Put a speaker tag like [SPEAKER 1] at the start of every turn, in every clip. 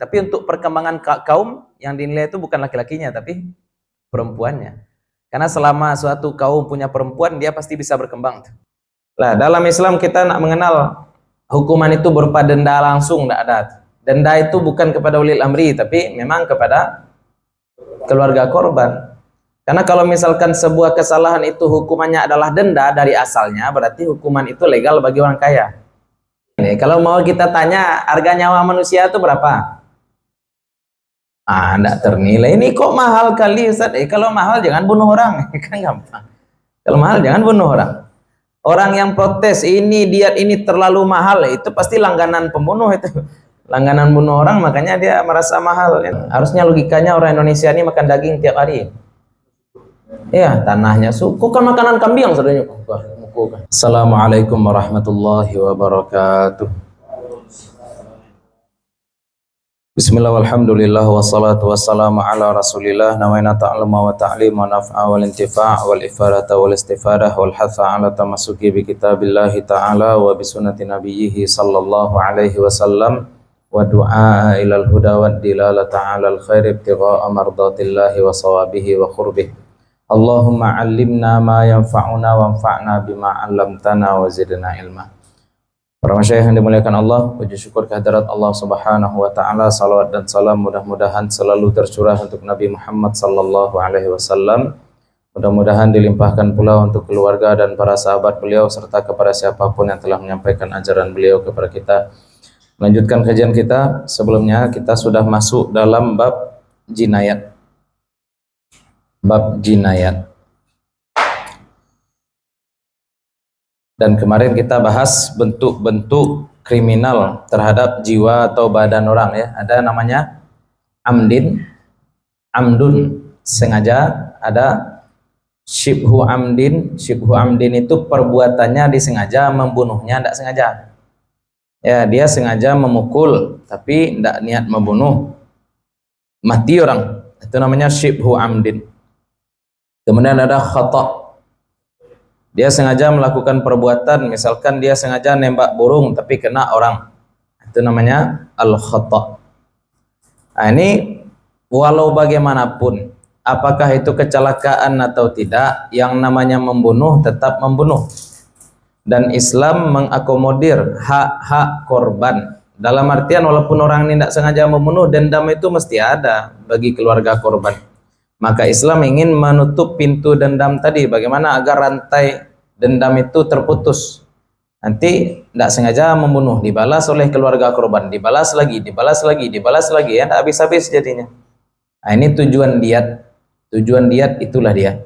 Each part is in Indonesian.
[SPEAKER 1] Tapi untuk perkembangan kaum yang dinilai itu bukan laki-lakinya tapi perempuannya. Karena selama suatu kaum punya perempuan, dia pasti bisa berkembang. Nah, dalam Islam kita nak mengenal hukuman itu berupa denda langsung, tidak ada. Denda itu bukan kepada ulil amri, tapi memang kepada keluarga korban. Karena kalau misalkan sebuah kesalahan itu hukumannya adalah denda dari asalnya, berarti hukuman itu legal bagi orang kaya. Ini kalau mau kita tanya harga nyawa manusia itu berapa? Enggak ternilai. Ini kok mahal kali Ustaz? Kalau mahal jangan bunuh orang. Kan gampang. Kalau mahal jangan bunuh orang. Orang yang protes ini diet ini terlalu mahal, itu pasti langganan pembunuh itu. Langganan bunuh orang, makanya dia merasa mahal. Harusnya logikanya orang Indonesia ini makan daging tiap hari. Ya, tanahnya suku kan makanan kambing sebenarnya. Assalamualaikum warahmatullahi wabarakatuh. Bismillah walhamdulillah wassalatu wassalamu ala rasulillah nawaina ta'luma wa ta'lima wa naf'a wal intifa' wal ifadata wal istifadah wal hatha ala tamassuki bi kitabillahi ta'ala wa bi sunnati nabiyhi sallallahu alaihi wasallam wa du'a ilal huda wa dilalata ala al khair ibtigha'a mardatillahi wa sawabihi wa qurbih. Allahumma 'allimna ma yanfa'una wanfa'na bima 'allamtana wa zidna ilma. Para masyayikh yang dimuliakan Allah, puji syukur kehadirat Allah Subhanahu wa taala, salawat dan salam mudah-mudahan selalu tercurah untuk Nabi Muhammad sallallahu alaihi wasallam. Mudah-mudahan dilimpahkan pula untuk keluarga dan para sahabat beliau serta kepada siapapun yang telah menyampaikan ajaran beliau kepada kita. Melanjutkan kajian kita, sebelumnya kita sudah masuk dalam bab jinayat. Bab jinayat. Dan kemarin kita bahas bentuk-bentuk kriminal terhadap jiwa atau badan orang ya. Ada namanya amdin, amdun, sengaja. Ada syibhu amdin. Syibhu amdin itu perbuatannya disengaja, membunuhnya tidak sengaja. Ya, dia sengaja memukul tapi tidak niat membunuh. Mati orang. Itu namanya syibhu amdin. Kemudian ada khata'. Dia sengaja melakukan perbuatan, misalkan dia sengaja nembak burung tapi kena orang. Itu namanya al-khata'. Nah, ini walau bagaimanapun, apakah itu kecelakaan atau tidak, yang namanya membunuh tetap membunuh. Dan Islam mengakomodir hak-hak korban. Dalam artian walaupun orang ini tidak sengaja membunuh, dendam itu mesti ada bagi keluarga korban. Maka Islam ingin menutup pintu dendam tadi. Bagaimana agar rantai dendam itu terputus. Nanti tidak sengaja membunuh, dibalas oleh keluarga korban, dibalas lagi, dibalas lagi, dibalas lagi, ya tidak habis-habis jadinya. Nah, ini tujuan diat. Tujuan diat itulah dia.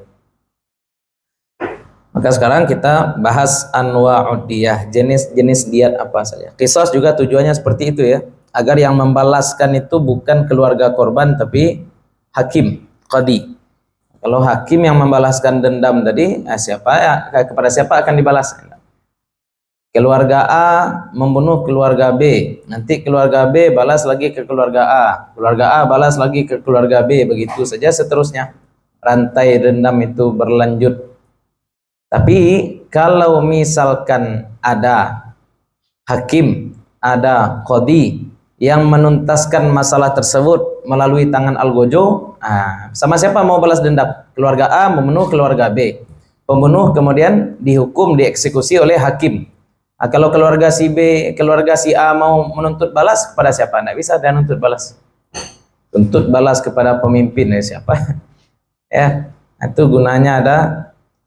[SPEAKER 1] Maka sekarang kita bahas anwa'ud diyah, jenis-jenis diat apa saja. Qisas juga tujuannya seperti itu ya, agar yang membalaskan itu bukan keluarga korban tapi hakim, qadi. Kalau hakim yang membalaskan dendam tadi, kepada siapa akan dibalas? Keluarga A membunuh keluarga B, nanti keluarga B balas lagi ke keluarga A, keluarga A balas lagi ke keluarga B, begitu saja seterusnya. Rantai dendam itu berlanjut. Tapi kalau misalkan ada hakim, ada qadi yang menuntaskan masalah tersebut melalui tangan algojo, sama siapa mau balas dendam? Keluarga A membunuh keluarga B. Pembunuh kemudian dihukum, dieksekusi oleh hakim. Kalau keluarga si B, keluarga si A mau menuntut balas kepada siapa? Tidak bisa dia nuntut balas. Tuntut balas kepada pemimpin ya siapa? Ya, itu gunanya ada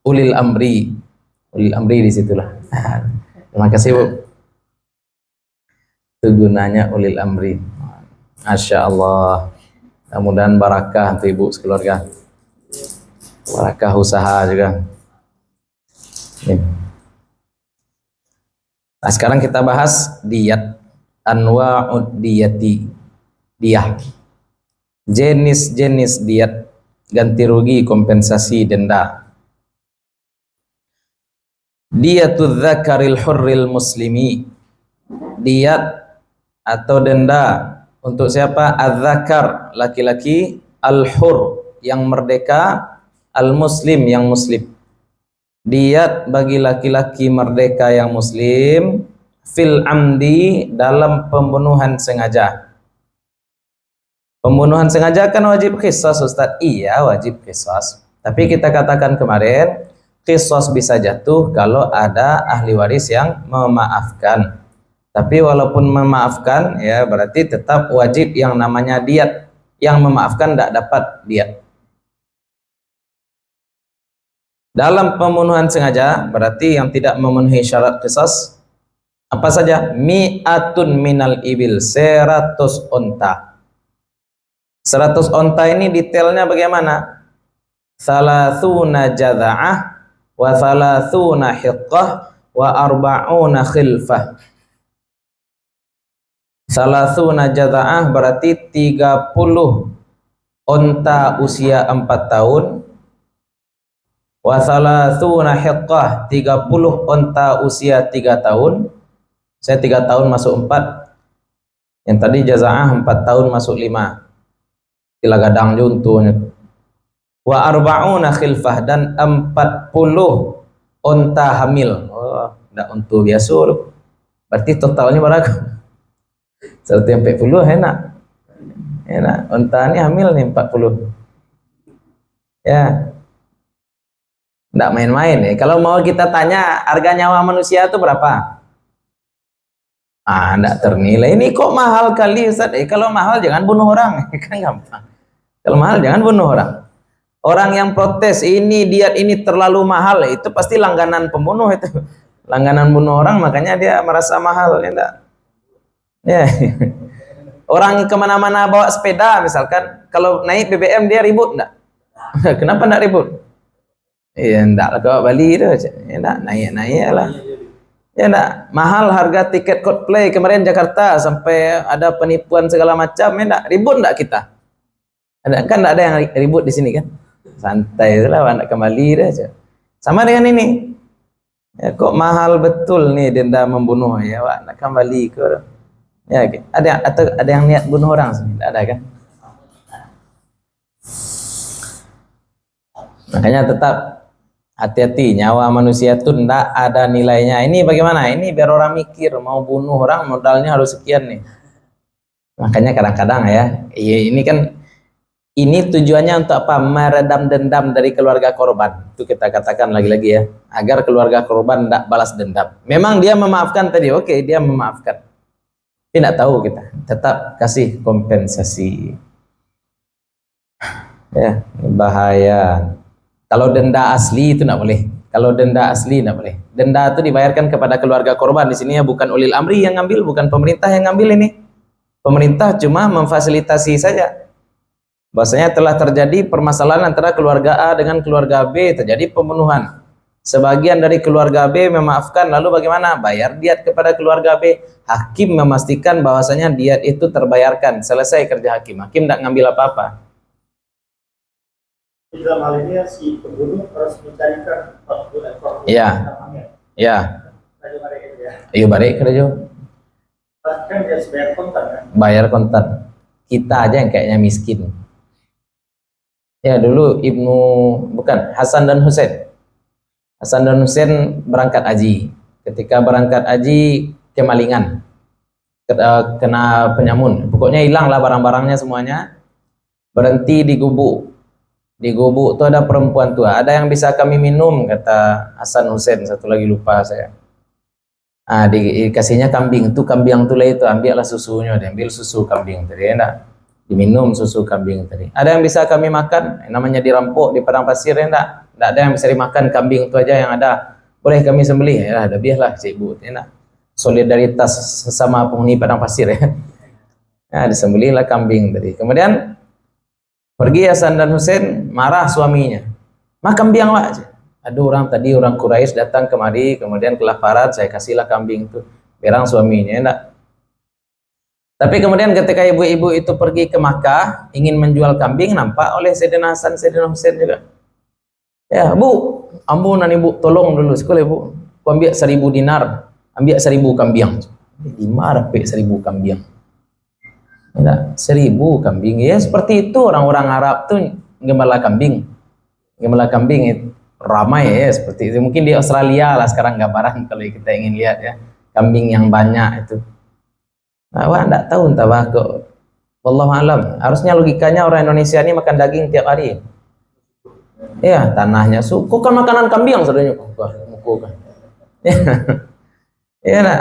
[SPEAKER 1] ulil amri. Ulil amri disitulah. Terima kasih Bu. Itu gunanya ulil amri. Masya Allah. Mudah-mudahan barakah untuk ibu sekeluarga. Barakah usaha juga. Nah, sekarang kita bahas diyat. Anwa'ud diyati. Diyah. Jenis-jenis diyat. Ganti rugi, kompensasi, denda. Diyatul dzakaril hurril muslimi. Diyat atau denda untuk siapa? Az-zakar, laki-laki, al-hur, yang merdeka, al-muslim, yang muslim. Diyat bagi laki-laki merdeka yang muslim, fil amdi, dalam pembunuhan sengaja. Pembunuhan sengaja kan wajib qisas Ustaz. Iya, wajib qisas. Tapi kita katakan kemarin, qisas bisa jatuh kalau ada ahli waris yang memaafkan. Tapi walaupun memaafkan, ya berarti tetap wajib yang namanya diat. Yang memaafkan tidak dapat diat. Dalam pembunuhan sengaja, berarti yang tidak memenuhi syarat qisas, apa saja? Mi'atun minal ibil, 100 onta. 100 onta ini detailnya bagaimana? Thalathuna jada'ah, wa thalathuna hiqqah, wa arba'una khilfah. Thalathuna jada'ah berarti 30 onta usia 4 tahun. Wa thalathuna hiqqah, 30 onta usia 3 tahun. Saya 3 tahun masuk 4. Yang tadi jaza'ah 4 tahun masuk 5. Tila gadang juntunya. Wa arba'una khilfah, dan 40 onta hamil. Oh, enggak untu biasa loh. Berarti totalnya berapa? 140 enak. Enak. Onta ini hamil nih 40. Ya. Enggak main-main ya. Kalau mau kita tanya harga nyawa manusia itu berapa? Enggak ternilai. Ini kok mahal kali Ustaz? Kalau mahal jangan bunuh orang. Kan gampang. Kalau mahal jangan bunuh orang. Orang yang protes ini diat ini terlalu mahal, itu pasti langganan pembunuh itu. Langganan bunuh orang, makanya dia merasa mahal, ya enggak? Ya. Orang kemana-mana bawa sepeda misalkan, kalau naik BBM dia ribut enggak? Kenapa enggak ribut? Ya enggak, kalau Bali itu ya enggak, naik-naik lah. Ya enggak, mahal harga tiket Coldplay kemarin Jakarta sampai ada penipuan segala macam, ya enggak, ribut enggak kita? Ada kan enggak ada yang ribut di sini kan? Santai lah, anak kembali dah. Sama dengan ini. Ya, kok mahal betul nih denda membunuh ya, Wak, nak kembali ke. Ya, ada atau ada yang niat bunuh orang sini? Tidak ada kan? Makanya tetap hati-hati, nyawa manusia itu tidak ada nilainya. Ini bagaimana? Ini biar orang mikir, mau bunuh orang modalnya harus sekian nih. Makanya kadang-kadang ya, ini kan ini tujuannya untuk apa? Meredam dendam dari keluarga korban. Itu kita katakan lagi-lagi ya, agar keluarga korban tidak balas dendam. Memang dia memaafkan tadi, oke, dia memaafkan. Tidak tahu kita, tetap kasih kompensasi. Ya, bahaya. Kalau denda asli itu tidak boleh. Kalau denda asli tidak boleh. Denda itu dibayarkan kepada keluarga korban. Di sini ya bukan ulil amri yang ngambil, bukan pemerintah yang ngambil ini. Pemerintah cuma memfasilitasi saja. Bahwasanya telah terjadi permasalahan antara keluarga A dengan keluarga B, terjadi pembunuhan. Sebagian dari keluarga B memaafkan, lalu bagaimana? Bayar diat kepada keluarga B. Hakim memastikan bahwasanya diat itu terbayarkan. Selesai kerja hakim. Hakim tidak ngambil apa-apa.
[SPEAKER 2] Di dalam hal ini si pembunuh harus mencarikan 40 ekor.
[SPEAKER 1] Iya. Iya. Iya, balik kerja.
[SPEAKER 2] Kan dia harus bayar kontan kan?
[SPEAKER 1] Bayar kontan. Kita aja yang kayaknya miskin. Ya dulu Hasan dan Husain. Hasan dan Husain berangkat haji. Ketika berangkat haji kemalingan, kena penyamun. Pokoknya hilanglah barang-barangnya semuanya. Berhenti di gubuk. Di gubuk itu ada perempuan tua. Ada yang bisa kami minum, kata Hasan Husain. Satu lagi lupa saya. Dikasihnya kambing. Itu kambing tulah itu, ambillah susunya. Dia ambil susu kambing tadi, enggak? Diminum susu kambing tadi. Ada yang bisa kami makan, namanya dirampok di padang pasir, enggak? Enggak ada yang bisa dimakan, kambing itu aja yang ada. Boleh kami sembelih, ya ada biarlah Ibu, enak. Solidaritas sesama penghuni padang pasir ya. Nah, disembelihlah kambing tadi. Kemudian pergi Hasan dan Husain, marah suaminya. Makan biang lah. Ada orang tadi, orang Quraisy datang kemari, kemudian kelaparan, saya kasihlah kambing itu. Berang suaminya, enggak? Tapi kemudian ketika ibu-ibu itu pergi ke Makkah, ingin menjual kambing, nampak oleh Sayyidina Hasan, Sayyidina Husain juga. Ya, Bu, ampunan Ibu, tolong dulu, sekolah Ibu. Aku ambil 1000 dinar, ambil 1000 kambing. Dimana 1000 kambing? Enggak, 1000 kambing. Ya, seperti itu orang-orang Arab tuh gembala kambing. Gembala kambing itu ramai ya, seperti itu. Mungkin di Australia lah sekarang gambaran kalau kita ingin lihat ya, kambing yang banyak itu. Nah, wah, enggak tahu entah kok Wallahu alam. Harusnya logikanya orang Indonesia ini makan daging tiap hari. Iya, tanahnya suku kan makanan kambing sebenarnya. Kan. Iya, nah.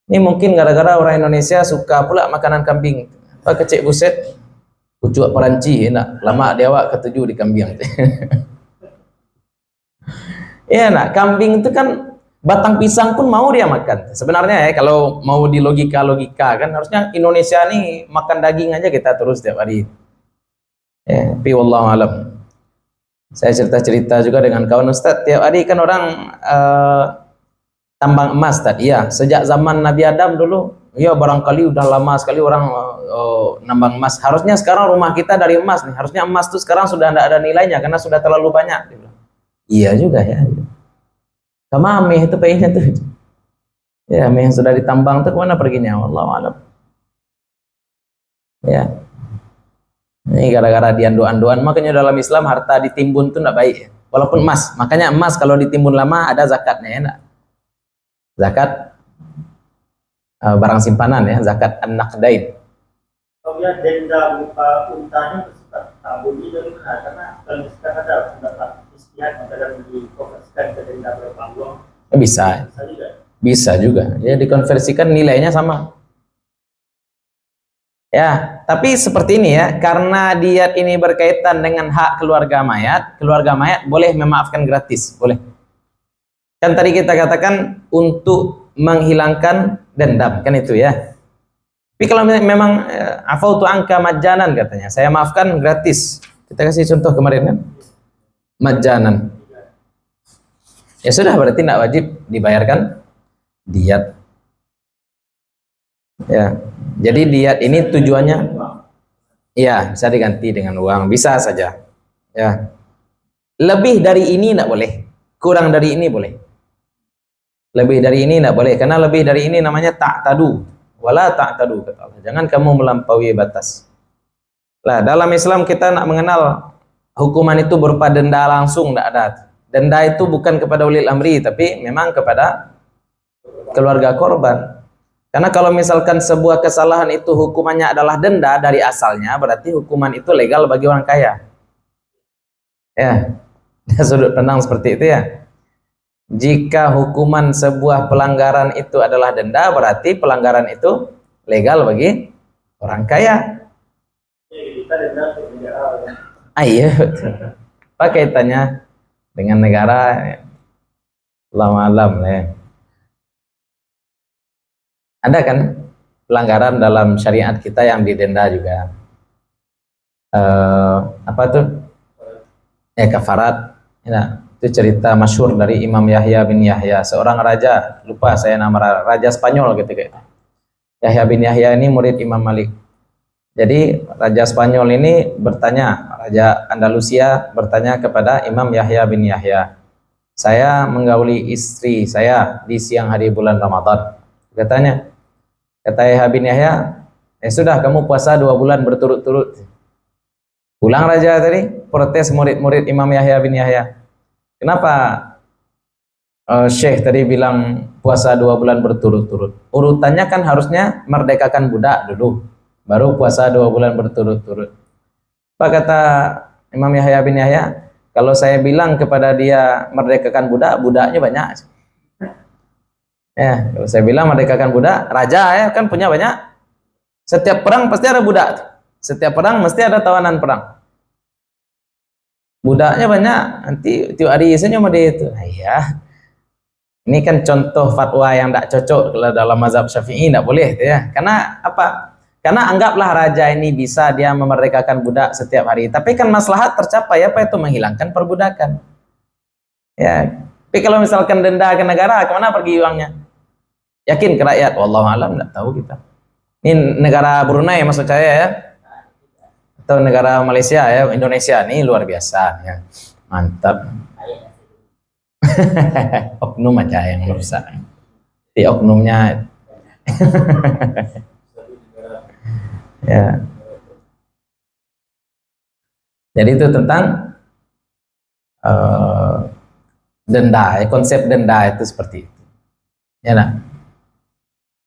[SPEAKER 1] Ini mungkin gara-gara orang Indonesia suka pula makanan kambing. Apa kecik buset? Pucuk peranci, enak. Lama dia awak ketujuh di kambing. Iya, nak kambing itu kan batang pisang pun mau dia makan. Sebenarnya ya kalau mau di logika kan harusnya Indonesia nih makan daging aja kita terus tiap hari. Ya, tapi wallahu alam. Saya cerita-cerita juga dengan kawan Ustadz, tiap hari kan orang tambang emas tadi ya, sejak zaman Nabi Adam dulu, ya barangkali udah lama sekali orang nambang emas. Harusnya sekarang rumah kita dari emas nih, harusnya emas tuh sekarang sudah tidak ada nilainya karena sudah terlalu banyak. Iya juga ya. Sama meh itu pengennya tuh. Ya, meh yang sudah ditambang tuh kemana perginya? Wallahu alam. Ya. Ini gara-gara diandu-anduan, makanya dalam Islam harta ditimbun tuh tidak baik ya. Walaupun emas, makanya emas kalau ditimbun lama ada zakatnya ya. Zakat barang simpanan ya, zakat an-naqdain.
[SPEAKER 2] Kemudian denda berupa untanya bersifat tabuni dan karena kalau misalkan ada pendapat istihad maka dalam dikonversikan ke denda berupa uang.
[SPEAKER 1] Bisa. Bisa juga. Ya dikonversikan nilainya sama. Ya, tapi seperti ini ya, karena diat ini berkaitan dengan hak keluarga mayat boleh memaafkan gratis, boleh. Kan tadi kita katakan untuk menghilangkan dendam, kan itu ya. Tapi kalau memang afautu anka majjanan katanya, saya maafkan gratis. Kita kasih contoh kemarin kan, majjanan. Ya sudah, berarti tidak wajib dibayarkan diat. Ya, jadi diat ini tujuannya, ya bisa diganti dengan uang, bisa saja. Ya, lebih dari ini tidak boleh, kurang dari ini boleh. Lebih dari ini tidak boleh, karena lebih dari ini namanya ta'tadu. Wala ta'tadu, kata Allah. Jangan kamu melampaui batas. Lah, dalam Islam kita nak mengenal hukuman itu berupa denda langsung, tidak ada. Denda itu bukan kepada ulil amri, tapi memang kepada keluarga korban. Karena kalau misalkan sebuah kesalahan itu hukumannya adalah denda dari asalnya, berarti hukuman itu legal bagi orang kaya. Ya, sudut pandang seperti itu ya. Jika hukuman sebuah pelanggaran itu adalah denda, berarti pelanggaran itu legal bagi orang kaya. Iya, apa kaitannya dengan negara? Alam ya. Ada kan pelanggaran dalam syariat kita yang didenda juga. Apa tuh? Kafarat. Ya. Itu cerita masyhur dari Imam Yahya bin Yahya, seorang raja, lupa saya nama raja Spanyol ketika itu. Yahya bin Yahya ini murid Imam Malik. Jadi raja Spanyol ini bertanya, raja Andalusia bertanya kepada Imam Yahya bin Yahya, saya menggauli istri saya di siang hari bulan Ramadan. Katanya, kata Yahya bin Yahya, sudah kamu puasa 2 bulan berturut-turut. Pulang raja tadi, protes murid-murid Imam Yahya bin Yahya. Kenapa Syekh tadi bilang puasa 2 bulan berturut-turut? Urutannya kan harusnya merdekakan budak dulu, baru puasa 2 bulan berturut-turut. Apa kata Imam Yahya bin Yahya? Kalau saya bilang kepada dia merdekakan budak, budaknya banyak. Ya, kalau saya bilang merdekakan budak, raja ya kan punya banyak. Setiap perang pasti ada budak. Setiap perang mesti ada tawanan perang. Budaknya banyak, nanti tiap hari isinya mau itu. Nah, iya. Ini kan contoh fatwa yang tidak cocok kalau dalam mazhab Syafi'i, tidak boleh ya. Karena apa? Karena anggaplah raja ini bisa dia memerdekakan budak setiap hari, tapi kan maslahat tercapai, apa itu menghilangkan perbudakan. Ya. Tapi kalau misalkan denda ke negara, kemana pergi uangnya? Yakin ke rakyat? Wallahu alam, tidak tahu kita. Ini negara Brunei maksud saya ya. Atau negara Malaysia ya, Indonesia ini luar biasa ya. Mantap. Oknum aja yang merusak. Di oknumnya ya. Jadi itu tentang denda, konsep denda itu seperti itu. Ya nah.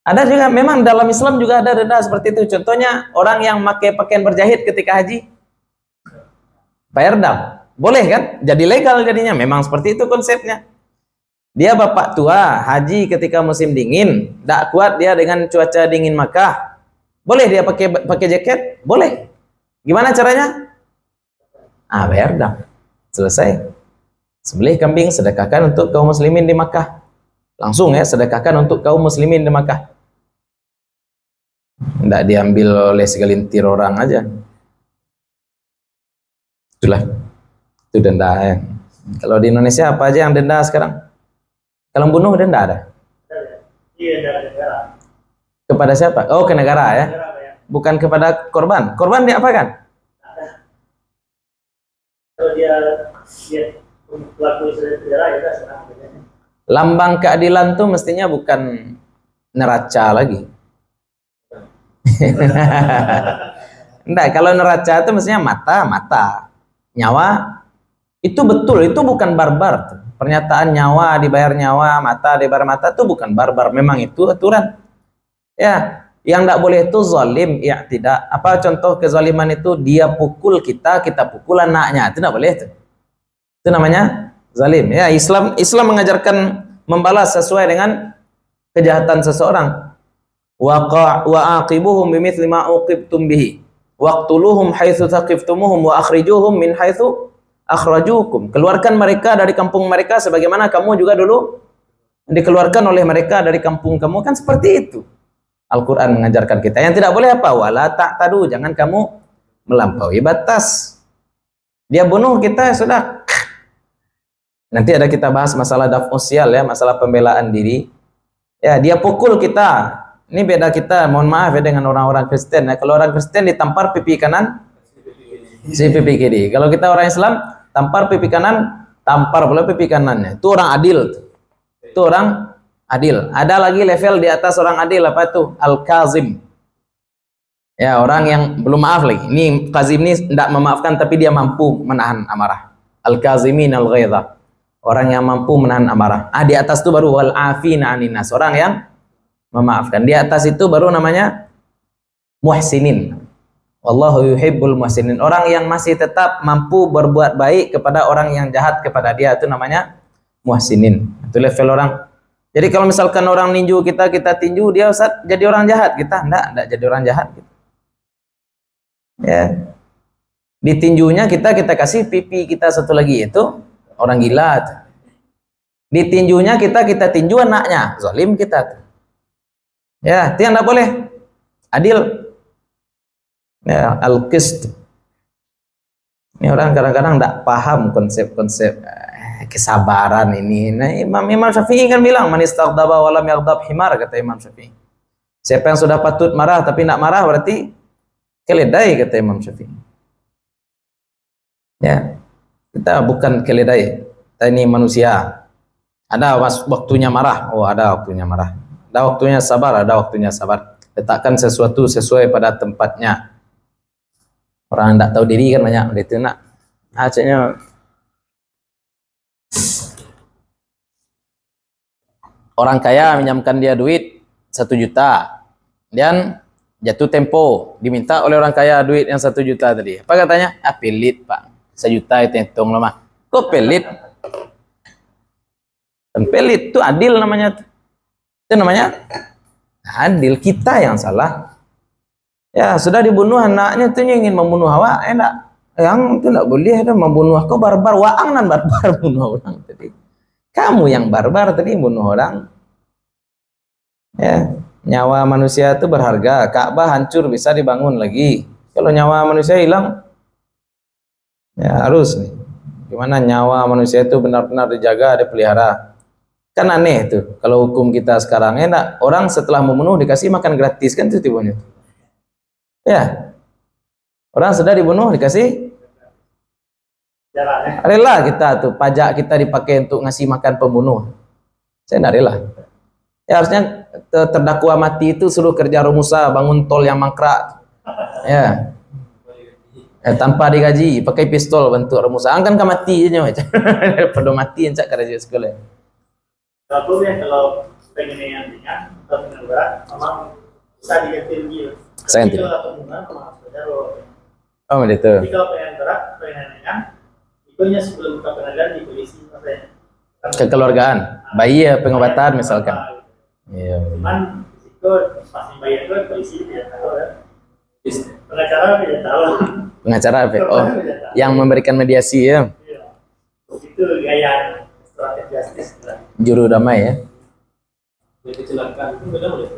[SPEAKER 1] Ada juga, memang dalam Islam juga ada denda seperti itu. Contohnya orang yang pakai pakaian berjahit ketika haji, bayar dam. Boleh kan? Jadi legal jadinya. Memang seperti itu konsepnya. Dia bapak tua, haji ketika musim dingin, tidak kuat dia dengan cuaca dingin Makkah. Boleh dia pakai jaket? Boleh. Gimana caranya? Bayar dam. Selesai. Sembelih kambing, sedekahkan untuk kaum muslimin di Makkah. Langsung ya, sedekahkan untuk kaum muslimin di Makkah. Tidak diambil oleh segelintir orang aja. Itulah. Itu denda ya. Kalau di Indonesia apa aja yang denda sekarang? Kalau bunuh denda ada?
[SPEAKER 2] Iya, dari negara.
[SPEAKER 1] Kepada siapa? Oh, ke negara ya.
[SPEAKER 2] Negara ya.
[SPEAKER 1] Bukan kepada korban. Korban diapakan?
[SPEAKER 2] Kalau dia pelaku sejarah ya udah senang.
[SPEAKER 1] Lambang keadilan tuh mestinya bukan neraca lagi. Enggak, kalau neraca itu mestinya mata, nyawa. Itu betul, itu bukan barbar. Pernyataan nyawa dibayar nyawa, mata dibayar mata itu bukan barbar. Memang itu aturan. Ya, yang enggak boleh itu zalim, ya tidak. Apa contoh kezaliman itu? Dia pukul kita, kita pukul anaknya. Itu enggak boleh itu. Itu namanya zalim. Ya, Islam mengajarkan membalas sesuai dengan kejahatan seseorang. Wa aqibuhum bimithli ma uqibtum bihi. Waqtuluhum haitsu thaqiftumuhum wa akhrijuhum min haitsu akhrajukum. Keluarkan mereka dari kampung mereka sebagaimana kamu juga dulu dikeluarkan oleh mereka dari kampung kamu. Kan seperti itu. Al-Qur'an mengajarkan kita. Yang tidak boleh apa? Wala ta'tadu, jangan kamu melampaui batas. Dia bunuh kita, sudah. Nanti ada kita bahas masalah daf'u sosial ya, masalah pembelaan diri. Ya, dia pukul kita. Ini beda kita, mohon maaf ya dengan orang-orang Kristen. Ya, kalau orang Kristen ditampar pipi kanan, si pipi kiri. Kalau kita orang Islam, tampar pipi kanan, tampar pula pipi kanannya. Itu orang adil. Itu orang adil. Ada lagi level di atas orang adil, apa itu? Al-Kazim. Ya, orang yang belum maaf lagi. Ini Kazim ini tidak memaafkan tapi dia mampu menahan amarah. Al-Kazimin al-Ghaidha. Orang yang mampu menahan amarah. Di atas itu baru wal-afina 'anin nas. Orang yang memaafkan. Di atas itu baru namanya muhsinin. Wallahu yuhibbul muhsinin. Orang yang masih tetap mampu berbuat baik kepada orang yang jahat kepada dia, itu namanya muhsinin. Itu level orang. Jadi kalau misalkan orang ninju kita tinju, dia Ustaz jadi orang jahat, kita enggak jadi orang jahat gitu. Ya. Ditinjunya kita kasih pipi kita satu lagi, itu orang gila tuh. Ditinjunya kita tinju anaknya, zalim kita tuh. Ya, itu yang enggak boleh. Adil. Ya, al-qist. Ini orang kadang-kadang enggak paham konsep-konsep kesabaran ini. Nah, Imam Syafi'i kan bilang, man istaghdaba wa lam yaghdab himar, kata Imam Syafi'i. Siapa yang sudah patut marah tapi enggak marah berarti keledai, kata Imam Syafi'i. Ya. Kita bukan keledai. Kita ini manusia. Ada waktunya marah. Oh, ada waktunya marah. Ada waktunya sabar, ada waktunya sabar. Letakkan sesuatu sesuai pada tempatnya. Orang tidak tahu diri kan banyak. Itu nak. Acanya orang kaya minjamkan dia duit 1 juta. Dan jatuh tempo. Diminta oleh orang kaya duit yang 1 juta tadi. Apa katanya? Pelit pak. 1 juta itu hitung lama. Kok pelit? Dan pelit itu adil namanya. Itu namanya adil. Kita yang salah. Ya sudah dibunuh anaknya itu ingin membunuh Hawa, enggak. Yang itu enggak boleh ada membunuh. Kau barbar, waang nan barbar bunuh orang tadi. Kamu yang barbar tadi bunuh orang. Ya, nyawa manusia itu berharga. Ka'bah hancur bisa dibangun lagi. Kalau nyawa manusia hilang, ya harus nih. Gimana nyawa manusia itu benar-benar dijaga, dipelihara. Kan aneh tuh kalau hukum kita sekarang. Enak, orang setelah membunuh dikasih makan gratis kan itu tipunya. Ya, orang sudah dibunuh dikasih rela kita tuh pajak kita dipakai untuk ngasih makan pembunuh. Saya tidak rela. Ya harusnya terdakwa mati itu suruh kerja rumusa, bangun tol yang mangkrak. Ya. Tanpa digaji, pakai pistol bentuk rumusa. Kan mati aja macam. Pada mati encak kerja sekolah.
[SPEAKER 2] Kalau pengen yang ringan atau yang berat, memang bisa diganti rugi.
[SPEAKER 1] Saya ganti.
[SPEAKER 2] Tapi kalau pembunuhan memang harus bayar loh.
[SPEAKER 1] Oh begitu.
[SPEAKER 2] Jadi kalau pengen berat, pengen ringan, ikunya sebelum ke pengadilan di polisi selesai.
[SPEAKER 1] Kekeluargaan, bayi ya pengobatan misalkan. Iya.
[SPEAKER 2] Cuman itu pasti bayar itu polisi tidak tahu ya. Pengacara tidak tahu.
[SPEAKER 1] Pengacara apa? Oh, yang memberikan mediasi ya.
[SPEAKER 2] Iya. Itu gaya strategi justice.
[SPEAKER 1] Juru damai ya.
[SPEAKER 3] Ya, kecelakaan itu beda boleh.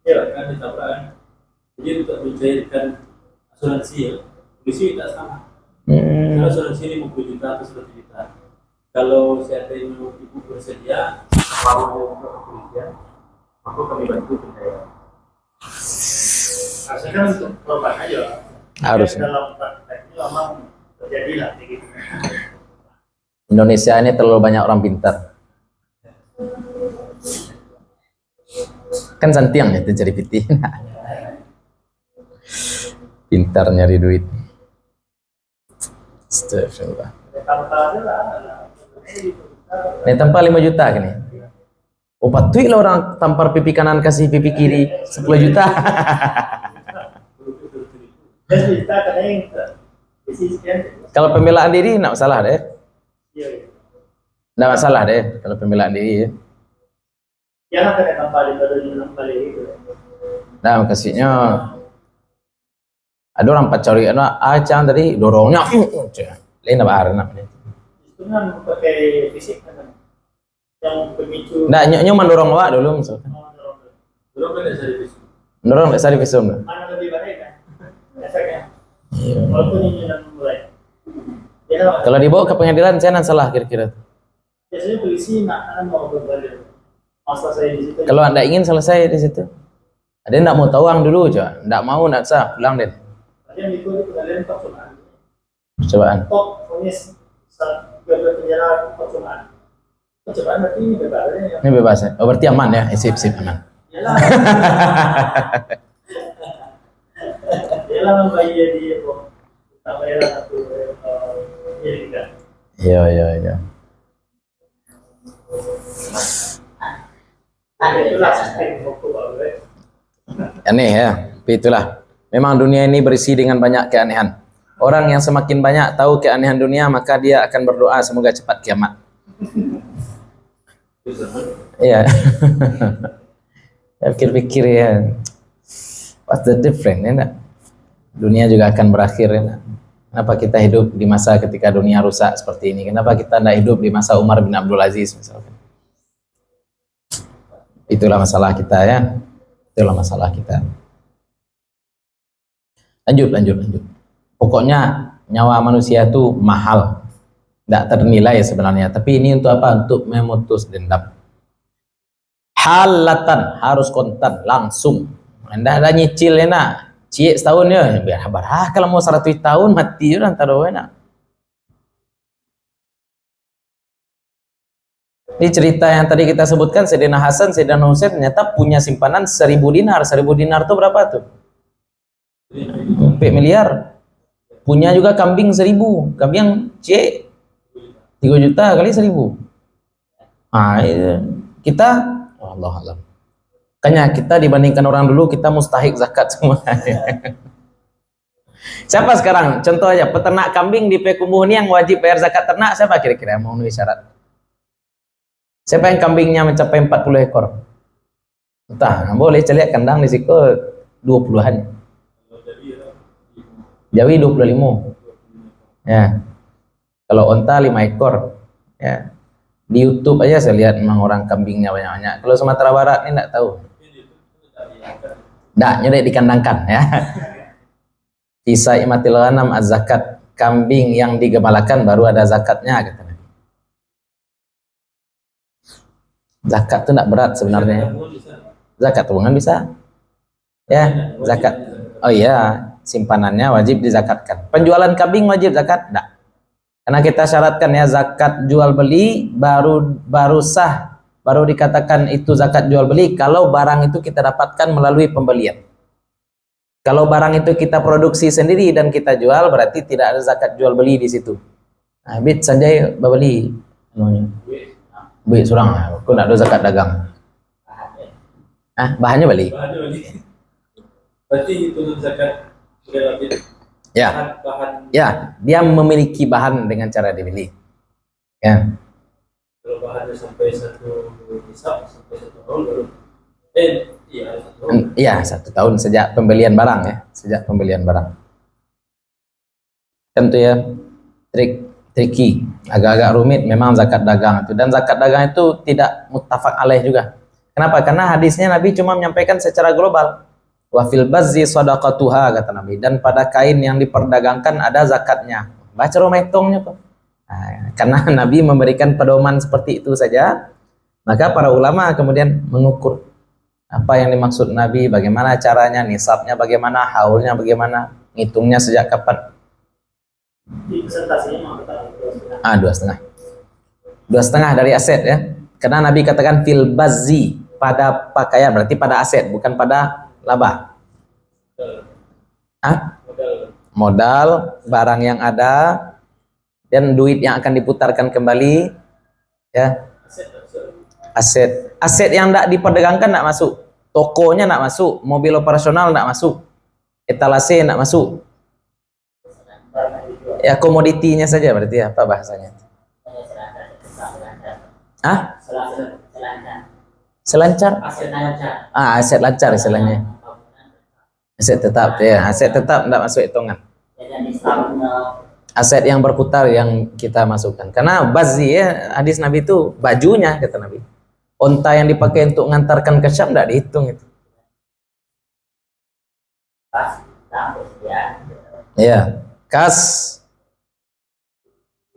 [SPEAKER 2] Iya.
[SPEAKER 3] Kan ditabrakan. Jadi untuk mencairkan asuransi ya, polisi tidak sama. Kalau asuransi 50 juta atau 100 juta. Kalau saya terima ibu bersedia, kalau ke kepolisian, maka kami bantu pencairan.
[SPEAKER 2] Harusnya kan untuk korban aja.
[SPEAKER 1] Harusnya.
[SPEAKER 2] Dalam prakteknya memang terjadi lah kayak gitu.
[SPEAKER 1] Indonesia ini terlalu banyak orang pintar. Kan santiang ya itu jadi piti. Pintar nyari duit. Astagfirullah.
[SPEAKER 2] Tanpa aja lah.
[SPEAKER 1] Ini tanpa 5 juta kan ya? Oh patuh lah orang tampar pipi kanan kasih pipi kiri 10 juta.
[SPEAKER 2] Dan kita kadang yang disisikan.
[SPEAKER 1] Kalau pembelaan diri enggak masalah deh.
[SPEAKER 2] Iya.
[SPEAKER 1] Enggak masalah deh kalau pembelaan diri.
[SPEAKER 2] Jangan kena kembali itu.
[SPEAKER 1] Nah makasihnya ada orang pacari anak acang tadi dorongnya lain apa arena
[SPEAKER 2] Itu kan pakai fisik kan. Yang pemicu.
[SPEAKER 1] nah nyo mendorong awak dulu misalkan
[SPEAKER 3] Belum ada servis.
[SPEAKER 1] mendorong nggak sari visum
[SPEAKER 2] Mana lebih baik kan? Efeknya.
[SPEAKER 1] iya.
[SPEAKER 2] Walaupun ini yang mulai. Ya,
[SPEAKER 1] Kalau dibawa ke pengadilan saya nan salah kira-kira
[SPEAKER 2] biasanya polisi nak mau berbalik. Masa saya di situ.
[SPEAKER 1] kalau anda ingin selesai di situ ada yang nggak mau tawang dulu coba nggak mau nggak sah pulang deh
[SPEAKER 2] Yang itu pengadilan percobaan.
[SPEAKER 1] percobaan
[SPEAKER 2] Top vonis 3 bulan penjara percobaan. Percobaan berarti ini bebasnya.
[SPEAKER 1] ini bebas ya oh berarti aman ya sip aman
[SPEAKER 2] Yalah. Yalah membayar dia kok. Tak bayar satu ya tidak.
[SPEAKER 1] iya
[SPEAKER 2] Itulah sistem hukum baru.
[SPEAKER 1] aneh ya tapi itulah memang dunia ini berisi dengan banyak keanehan orang yang semakin banyak tahu keanehan dunia maka dia akan berdoa semoga cepat kiamat iya ya pikir-pikir ya what's the difference ya nak? Dunia juga akan berakhir ya nak? Kenapa kita hidup di masa ketika dunia rusak seperti ini kenapa kita tidak hidup di masa Umar bin Abdul Aziz misalkan itulah masalah kita ya itulah masalah kita lanjut pokoknya nyawa manusia itu mahal tidak ternilai sebenarnya tapi ini untuk apa untuk memutus dendam halatan harus kontan langsung anda ada nyicil ya nak cie setahun ya biar sabar kalau mau 100 tahun mati ya antara enak. Ini cerita yang tadi kita sebutkan Sayyidina Hasan, Sayyidina Husain ternyata punya simpanan 1000 dinar. 1000 dinar itu berapa tuh? 4 miliar. Punya juga kambing 1000. Kambing C 3 juta kali 1000. Nah, kita Allah alam. Makanya kita dibandingkan orang dulu kita mustahik zakat semua. Siapa sekarang? Contoh aja peternak kambing di Pekumbuh ini yang wajib bayar zakat ternak siapa kira-kira yang memenuhi syarat? Siapa yang kambingnya mencapai 40 ekor? Entah, boleh celiak kandang di situ 20-an. Jawi 25. Ya. Kalau onta 5 ekor. Ya. Di YouTube aja saya lihat memang orang kambingnya banyak-banyak. Kalau Sumatera Barat ini enggak tahu. Enggak, nyedek dikandangkan ya. Isa imatil ghanam az-zakat. Kambing yang digembalakan baru ada zakatnya kata. Zakat itu tidak berat sebenarnya. Zakat tabungan bisa. Ya, zakat. Oh iya, simpanannya wajib dizakatkan. Penjualan kambing wajib zakat? Tidak. Karena kita syaratkan ya zakat jual beli baru sah, baru dikatakan itu zakat jual beli kalau barang itu kita dapatkan melalui pembelian. Kalau barang itu kita produksi sendiri dan kita jual berarti tidak ada zakat jual beli di situ. Nah, bit saja beli. Beli surang, aku nak ada zakat dagang. Bahannya beli.
[SPEAKER 3] Bahannya beli. Berarti hitungan zakat relatif
[SPEAKER 1] Ya,
[SPEAKER 3] bahan
[SPEAKER 1] ya, dia memiliki bahan dengan cara dibeli. Ya,
[SPEAKER 3] kalau bahannya sampai satu nisab sampai 1 tahun baru iya 1 tahun.
[SPEAKER 1] Iya, 1 tahun sejak pembelian barang ya, sejak pembelian barang. Tentu ya, tricky, agak-agak rumit memang zakat dagang itu, dan zakat dagang itu tidak muttafaq alaih juga. Kenapa? Karena hadisnya Nabi cuma menyampaikan secara global. Wa fil bazzi shadaqatuha, kata Nabi, dan pada kain yang diperdagangkan ada zakatnya. Baca rometongnya kok. Nah, karena Nabi memberikan pedoman seperti itu saja, maka para ulama kemudian mengukur apa yang dimaksud Nabi, bagaimana caranya, nisabnya bagaimana, haulnya bagaimana, ngitungnya sejak kapan.
[SPEAKER 2] Di presentasinya mau kata 2,5.
[SPEAKER 1] 2,5. 2,5 dari aset ya. Karena Nabi katakan fil bazzi, pada pakaian, berarti pada aset, bukan pada laba. Modal, barang yang ada, dan duit yang akan diputarkan kembali, ya. Aset yang tidak diperdagangkan tidak masuk, tokonya tidak masuk, mobil operasional tidak masuk, etalase tidak masuk. Ya, komoditinya saja berarti apa bahasanya? Selancar. Aset lancar istilahnya. Aset tetap ya, aset tetap tidak masuk hitungan. Aset yang berputar yang kita masukkan. Karena bazi ya, hadis Nabi itu bajunya, kata Nabi. Onta yang dipakai untuk mengantarkan ke Syam tidak dihitung itu. Ya, kas.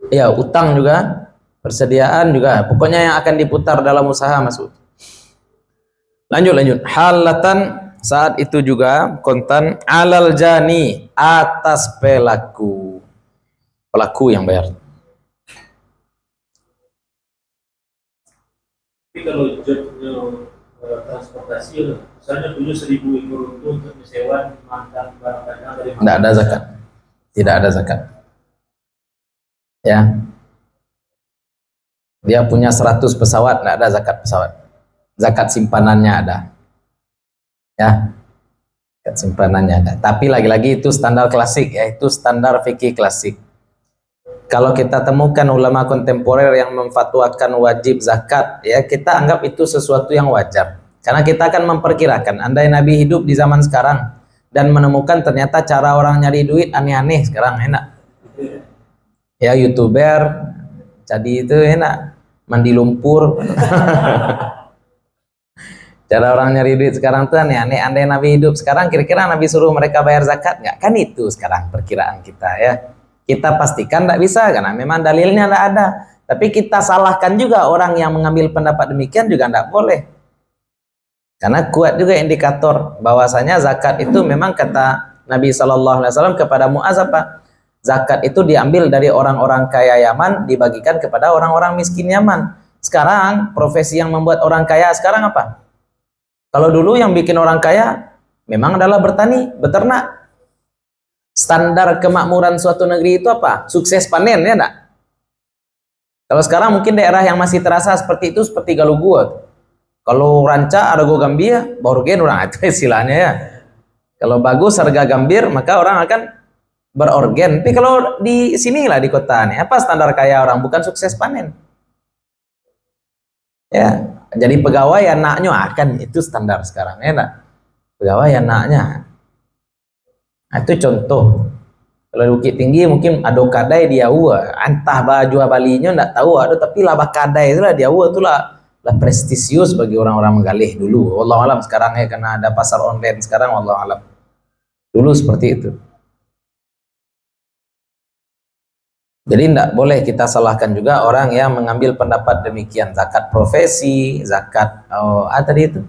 [SPEAKER 1] Ya, utang juga, persediaan juga. Pokoknya yang akan diputar dalam usaha masuk. Lanjut. Halatan, saat itu juga kontan, alal jani, atas pelaku yang bayar.
[SPEAKER 3] Tapi kalau jobnya transportasi, misalnya punya 1.000 ekor untuk menyewa mantan barang dagang dari
[SPEAKER 1] Tidak ada zakat. Tidak ada zakat. Ya. Dia punya 100 pesawat, tidak ada zakat pesawat. Zakat simpanannya ada. Ya. Zakat simpanannya ada. Tapi lagi-lagi itu standar klasik ya, itu standar fikih klasik. Kalau kita temukan ulama kontemporer yang memfatwakan wajib zakat, ya kita anggap itu sesuatu yang wajar. Karena kita akan memperkirakan, andai Nabi hidup di zaman sekarang dan menemukan ternyata cara orang nyari duit aneh-aneh sekarang, enak. Ya, YouTuber jadi itu enak, mandi lumpur. Cara orang nyari duit sekarang tuh aneh-aneh. Andai Nabi hidup sekarang, kira-kira Nabi suruh mereka bayar zakat nggak? Kan itu sekarang perkiraan kita ya. Kita pastikan tidak bisa karena memang dalilnya tidak ada. Tapi kita salahkan juga orang yang mengambil pendapat demikian juga tidak boleh. Karena kuat juga indikator bahwasanya zakat itu memang kata Nabi SAW kepada Muaz apa? Zakat itu diambil dari orang-orang kaya Yaman, dibagikan kepada orang-orang miskin Yaman. Sekarang profesi yang membuat orang kaya sekarang apa? Kalau dulu yang bikin orang kaya memang adalah bertani, beternak. Standar kemakmuran suatu negeri itu apa? Sukses panen, ya enggak? Kalau sekarang mungkin daerah yang masih terasa seperti itu seperti Galugua. Kalau ranca Argo Gambia, Borgen orang itu istilahnya ya. Kalau bagus harga gambir, maka orang akan berorgen. Tapi kalau di sinilah di kota nih, apa standar kaya orang? Bukan sukses panen. Ya, jadi pegawai anaknya akan itu standar sekarang, ya enggak? Pegawai anaknya. Nah, itu contoh. Kalau di Bukit Tinggi mungkin ada kadai dia entah baju balinya enggak tahu ada, tapi lah kadai itulah dia itulah prestisius bagi orang-orang menggalih dulu. Wallahu alam sekarang ya, karena ada pasar online sekarang, wallahu alam. Dulu seperti itu. Jadi tidak boleh kita salahkan juga orang yang mengambil pendapat demikian. Zakat profesi, zakat tadi itu,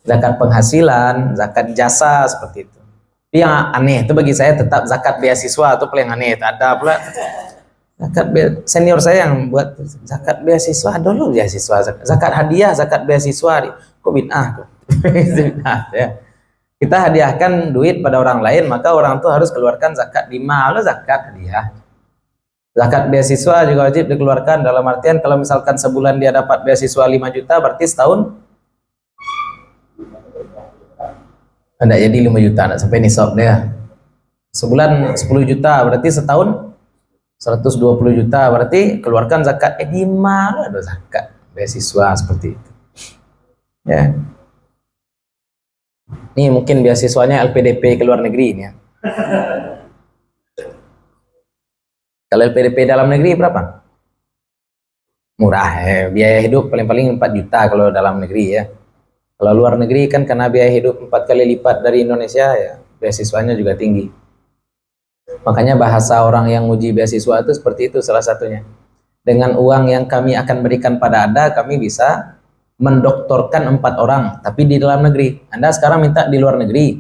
[SPEAKER 1] zakat penghasilan, zakat jasa seperti itu. Yang aneh itu bagi saya tetap zakat beasiswa itu paling aneh. Ada pula zakat senior saya yang buat zakat beasiswa dulu, beasiswa zakat hadiah, zakat beasiswa kok bid'ah tuh. Ya. Kita hadiahkan duit pada orang lain, maka orang itu harus keluarkan zakat di mal, zakat hadiah. Zakat beasiswa juga wajib dikeluarkan, dalam artian kalau misalkan sebulan dia dapat beasiswa 5 juta, berarti setahun Anda jadi 5 juta, anda sampai nisab dia. Sebulan 10 juta, berarti setahun 120 juta, berarti keluarkan zakat. Di mana ada zakat beasiswa seperti itu? Ya. Ini mungkin beasiswanya LPDP ke luar negeri ini ya. Kalau LPDP dalam negeri berapa? Murah ya. Biaya hidup paling-paling 4 juta kalau dalam negeri ya. Kalau luar negeri kan karena biaya hidup 4 kali lipat dari Indonesia ya, beasiswanya juga tinggi. Makanya bahasa orang yang uji beasiswa itu seperti itu salah satunya. Dengan uang yang kami akan berikan pada Anda, kami bisa mendoktorkan 4 orang, tapi di dalam negeri. Anda sekarang minta di luar negeri.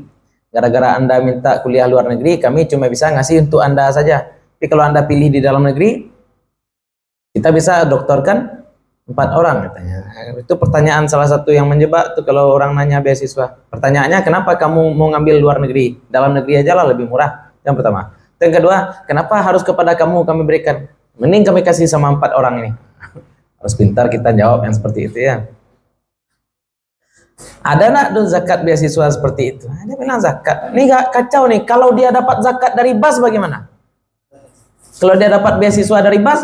[SPEAKER 1] Gara-gara Anda minta kuliah luar negeri, kami cuma bisa ngasih untuk Anda saja. Tapi kalau Anda pilih di dalam negeri, kita bisa doktorkan 4 orang katanya. Itu pertanyaan salah satu yang menjebak tuh kalau orang nanya beasiswa. Pertanyaannya, kenapa kamu mau ngambil luar negeri? Dalam negeri aja lah lebih murah. Yang pertama. Yang kedua, kenapa harus kepada kamu kami berikan? Mending kami kasih sama 4 orang ini. Harus pintar kita jawab yang seperti itu ya. Ada nak tuh zakat beasiswa seperti itu? Dia bilang zakat. Ini gak kacau nih. Kalau dia dapat zakat dari BAS bagaimana? Kalau dia dapat beasiswa dari BAS,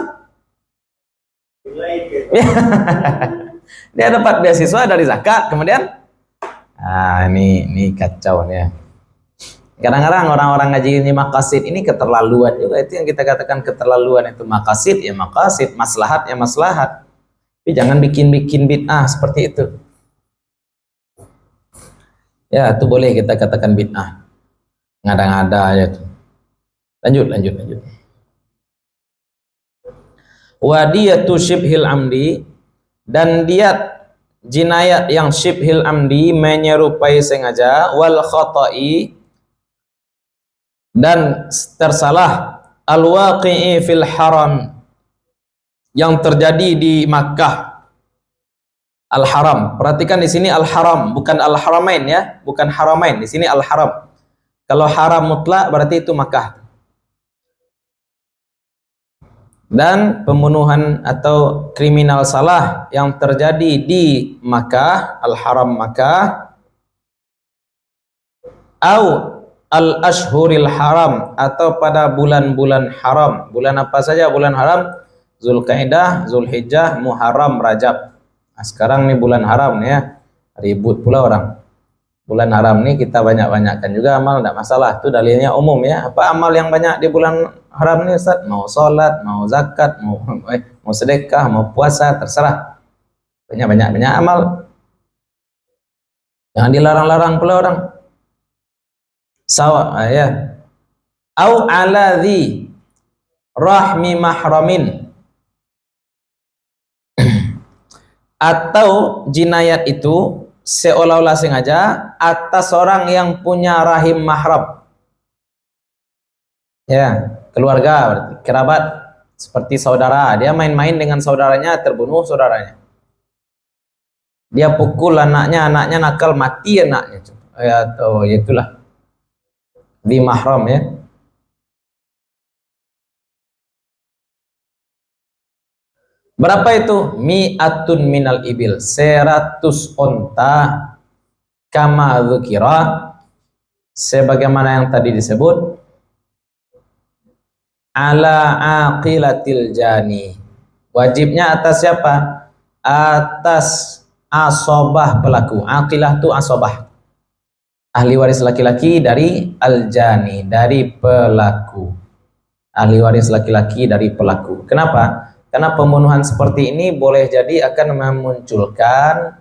[SPEAKER 1] dia dapat beasiswa dari zakat, kemudian ini kacau nih ya. Kadang-kadang orang-orang ngaji ini maqasid ini keterlaluan juga, itu yang kita katakan keterlaluan. Itu maqasid ya maqasid, maslahat ya maslahat, tapi jangan bikin-bikin bid'ah seperti itu ya. Itu boleh kita katakan bid'ah, ngada-ngada aja tuh. Lanjut. Wadiyatu syibhil amdi, dan diat jinayat yang syibhil amdi menyerupai sengaja, wal khata'i, dan tersalah, al waqi'i fil haram, yang terjadi di Makkah. Al haram, perhatikan di sini al haram, bukan al haramain ya, bukan haramain, di sini al haram. Kalau haram mutlak berarti itu Makkah. Dan pembunuhan atau kriminal salah yang terjadi di Makkah, al-Haram Makkah, au al-ashhuril haram, atau pada bulan-bulan haram. Bulan apa saja bulan haram? Zulkaidah, Zulhijjah, Muharram, Rajab. Nah, sekarang nih bulan haram nih ya. Ribut pula orang. Bulan haram nih kita banyak-banyakkan juga amal, tidak masalah. Itu dalilnya umum ya. Apa amal yang banyak di bulan haram nih Ustaz? Mau sholat, mau zakat, mau sedekah, mau puasa, terserah. Banyak amal. Jangan dilarang-larang pula orang. Sawa ya. Au ala dhi rahmi mahramin, atau jinayat itu seolah-olah sengaja atas orang yang punya rahim mahram. Ya, keluarga berarti, kerabat, seperti saudara. Dia main-main dengan saudaranya, terbunuh saudaranya. Dia pukul anaknya nakal, mati anaknya. Ya, itulah di mahram ya. Berapa itu? Mi'atun minal ibil, 100 onta, kama dzukira, sebagaimana yang tadi disebut, ala aqilatil jani. Wajibnya atas siapa? Atas asobah pelaku. Aqilah itu asobah, ahli waris laki-laki dari al-jani, dari pelaku. Ahli waris laki-laki dari pelaku. Kenapa? Karena pembunuhan seperti ini boleh jadi akan memunculkan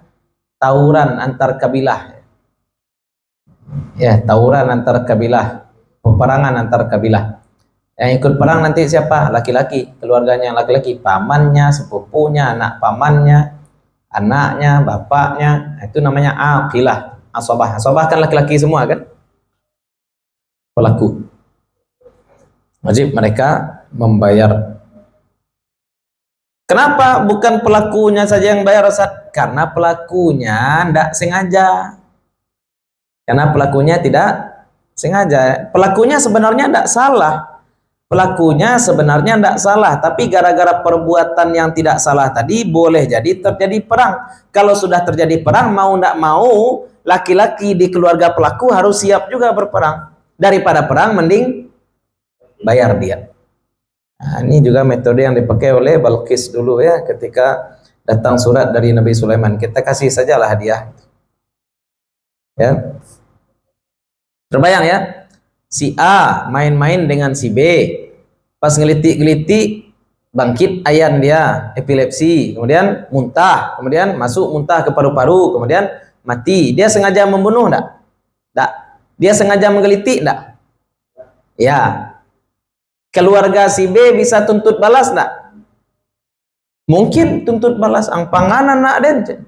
[SPEAKER 1] tawuran antar kabilah. Ya, tawuran antar kabilah, peperangan antar kabilah. Yang ikut perang nanti siapa? Laki-laki, keluarganya laki-laki, pamannya, sepupunya, anak pamannya, anaknya, bapaknya. Itu namanya aqilah, asobah. Asobah kan laki-laki semua kan? Pelaku. Wajib mereka membayar. Kenapa bukan pelakunya saja yang bayar Ustaz? Karena pelakunya tidak sengaja. Karena pelakunya tidak sengaja. Pelakunya sebenarnya tidak salah. Pelakunya sebenarnya tidak salah, tapi gara-gara perbuatan yang tidak salah tadi boleh jadi terjadi perang. Kalau sudah terjadi perang, mau tidak mau, laki-laki di keluarga pelaku harus siap juga berperang. Daripada perang, mending bayar dia. Nah, ini juga metode yang dipakai oleh Balqis dulu ya, ketika datang surat dari Nabi Sulaiman. Kita kasih sajalah hadiah. Ya. Terbayang ya? Si A main-main dengan si B, pas ngelitik-ngelitik bangkit ayan dia, epilepsi, kemudian muntah, kemudian masuk muntah ke paru-paru, kemudian mati. Dia sengaja membunuh enggak? Enggak. Dia sengaja menggelitik enggak? Ya. Keluarga si B bisa tuntut balas enggak? Mungkin tuntut balas, angpangan anak den.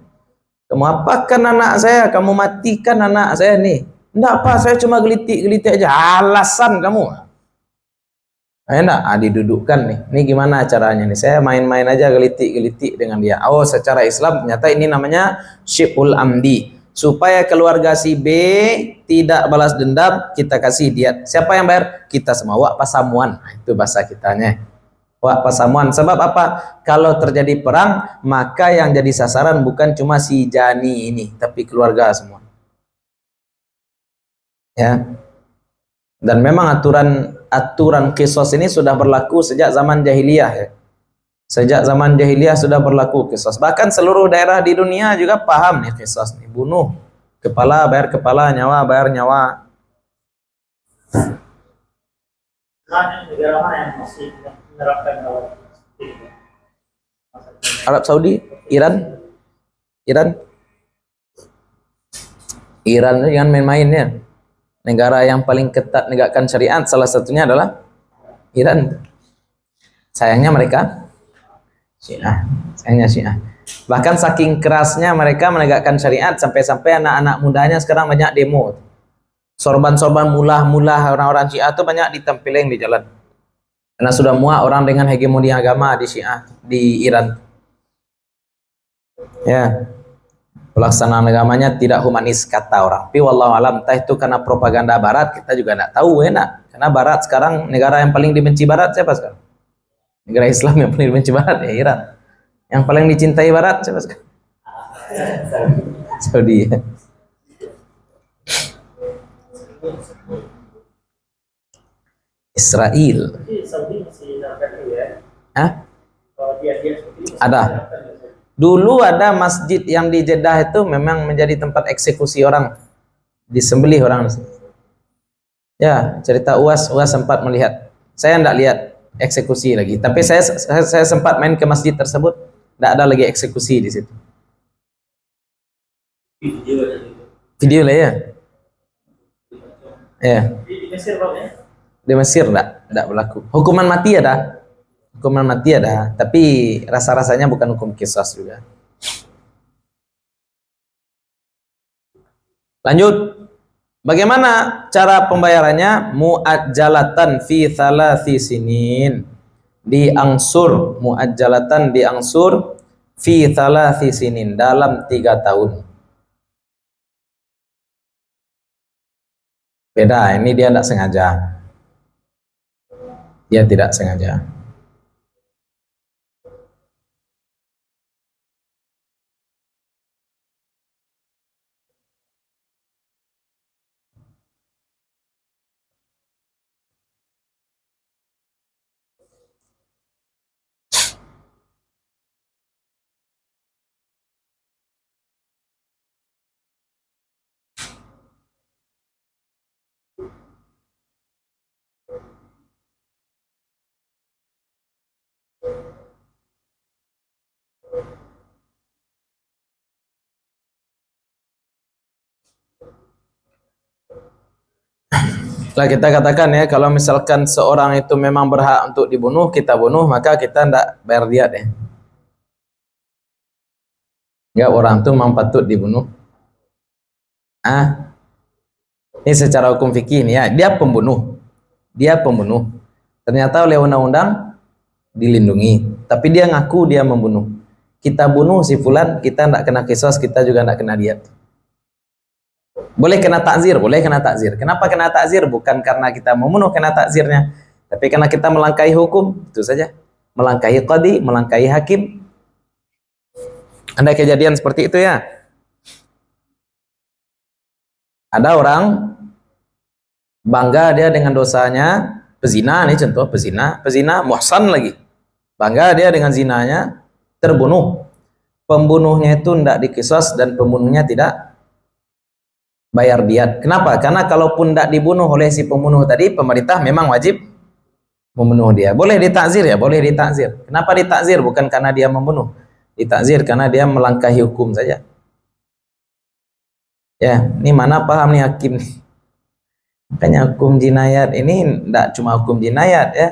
[SPEAKER 1] Kamu apakan anak saya? Kamu matikan anak saya nih. Enggak apa, saya cuma gelitik-gelitik aja. Alasan kamu. Enak, didudukkan nih. Ini gimana caranya nih? Saya main-main aja gelitik-gelitik dengan dia. Oh, secara Islam ternyata ini namanya syibul amdi. Supaya keluarga si B tidak balas dendam, kita kasih diat. Siapa yang bayar? Kita semua. Wak pasamuan. Itu bahasa kitanya. Wak pasamuan. Sebab apa? Kalau terjadi perang, maka yang jadi sasaran bukan cuma si Jani ini, tapi keluarga semua. Ya. Dan memang aturan kisos ini sudah berlaku sejak zaman jahiliyah ya. Sejak zaman jahiliyah sudah berlaku kisos. Bahkan seluruh daerah di dunia juga paham nih kisos nih. Bunuh kepala bayar kepala, nyawa bayar nyawa.
[SPEAKER 2] Negara mana yang masih menerapkan hal ini?
[SPEAKER 1] Arab Saudi, Iran, Iran jangan main-main ya. Negara yang paling ketat menegakkan syariat salah satunya adalah Iran. Sayangnya mereka Syiah, sayangnya Syiah. Bahkan saking kerasnya mereka menegakkan syariat sampai-sampai anak-anak mudanya sekarang banyak demo. Sorban-sorban mulah-mulah orang-orang Syiah itu banyak ditempeleng di jalan. Karena sudah muak orang dengan hegemoni agama di Syiah di Iran. Ya. Pelaksanaan agamanya tidak humanis kata orang. Tapi wallahu alam, entah itu karena propaganda barat, kita juga tidak tahu enak. Karena barat sekarang, negara yang paling dibenci barat siapa sekarang? Negara Islam yang paling dibenci barat ya Iran. Yang paling dicintai barat siapa sekarang? Saudi ya. Israel.
[SPEAKER 2] Saudi masih menerapkan itu ya?
[SPEAKER 1] Hah?
[SPEAKER 2] Kalau dia seperti ini masih
[SPEAKER 1] Ada.
[SPEAKER 2] menerapkan ya?
[SPEAKER 1] Dulu ada masjid yang di Jeddah itu memang menjadi tempat eksekusi orang, disembelih orang. Ya, cerita UAS sempat melihat. Saya tidak lihat eksekusi lagi, tapi saya sempat main ke masjid tersebut, tidak ada lagi eksekusi di situ. Video lah ya. Ya.
[SPEAKER 2] Di Mesir Bang ya?
[SPEAKER 1] Di Mesir tidak berlaku. Hukuman mati ada. Hukuman mati ada, tapi rasa-rasanya bukan hukum qisas juga. Lanjut. Bagaimana cara pembayarannya? Mu'ajjalatan fi thalathi sinin. Diangsur, mu'ajjalatan diangsur fi thalathi sinin, dalam 3 tahun. Beda, ini dia tidak sengaja. Dia tidak sengaja. Setelah kita katakan ya, kalau misalkan seorang itu memang berhak untuk dibunuh, kita bunuh, maka kita tidak bayar diat ya. Enggak, orang itu memang patut dibunuh. Ini secara hukum fikih nih ya, dia pembunuh. Dia pembunuh. Ternyata oleh undang-undang dilindungi, tapi dia ngaku dia membunuh. Kita bunuh si fulan, kita tidak kena qisas, kita juga tidak kena diat. Boleh kena takzir, boleh kena takzir. Kenapa kena takzir? Bukan karena kita membunuh kena takzirnya, Tapi karena kita melangkahi hukum, itu saja. Melangkahi qadi, melangkahi hakim. Ada kejadian seperti itu ya. Ada orang bangga dia dengan dosanya, pezina nih contoh, pezina muhsan lagi. Bangga dia dengan zinanya, terbunuh. Pembunuhnya itu tidak dikisos dan pembunuhnya tidak bayar diat. Kenapa? Karena kalaupun tidak dibunuh oleh si pembunuh tadi, pemerintah memang wajib membunuh dia. Boleh ditakzir ya, boleh ditakzir. Kenapa ditakzir? Bukan karena dia membunuh. Ditakzir karena dia melangkahi hukum saja. Ya, ini mana paham nih hakim nih. Makanya hukum jinayat ini tidak cuma hukum jinayat ya.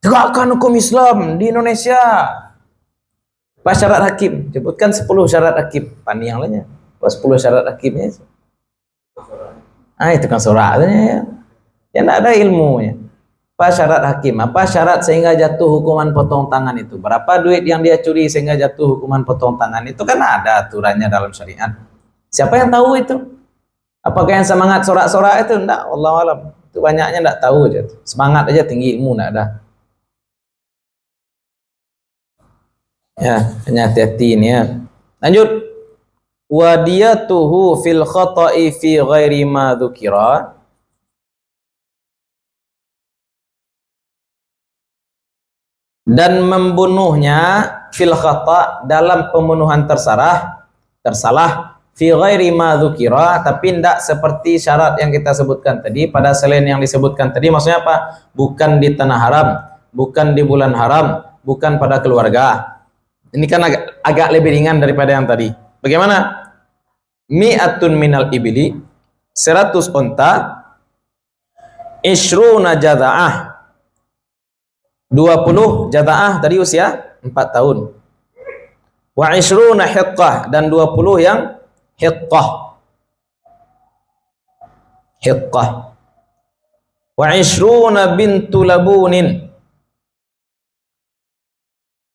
[SPEAKER 1] Tegakkan hukum Islam di Indonesia. Apa syarat hakim? Sebutkan 10 syarat hakim. Pani yang lainnya. Apa 10 syarat hakimnya? Itu kan suratnya ya. Ya tidak ada ilmunya. Apa syarat hakim? Apa syarat sehingga jatuh hukuman potong tangan itu? Berapa duit yang dia curi sehingga jatuh hukuman potong tangan itu? Kan ada aturannya dalam syariat. Siapa yang tahu itu? Apakah yang semangat sorak-sorak itu? Enggak, wallahu alam. Itu banyaknya enggak tahu aja. Semangat aja tinggi, ilmu enggak ada. Ya, hanya hati-hati ini ya. Lanjut. Wadiyatuhu fil khata'i fi ghairi ma dzukira. Dan membunuhnya fil khata' dalam pembunuhan tersalah fi ghairi ma dzukira, tapi tidak seperti syarat yang kita sebutkan tadi. Pada selain yang disebutkan tadi, maksudnya apa? Bukan di tanah haram, bukan di bulan haram, bukan pada keluarga. Ini kan agak lebih ringan daripada yang tadi. Bagaimana? Mi'atun minal ibili, 100 unta, ishruna jada'ah, 20 jada'ah tadi usia 4 tahun. Wa ishruna hiqqah, dan 20 yang hiqqah. Wa ishruna bintu labunin,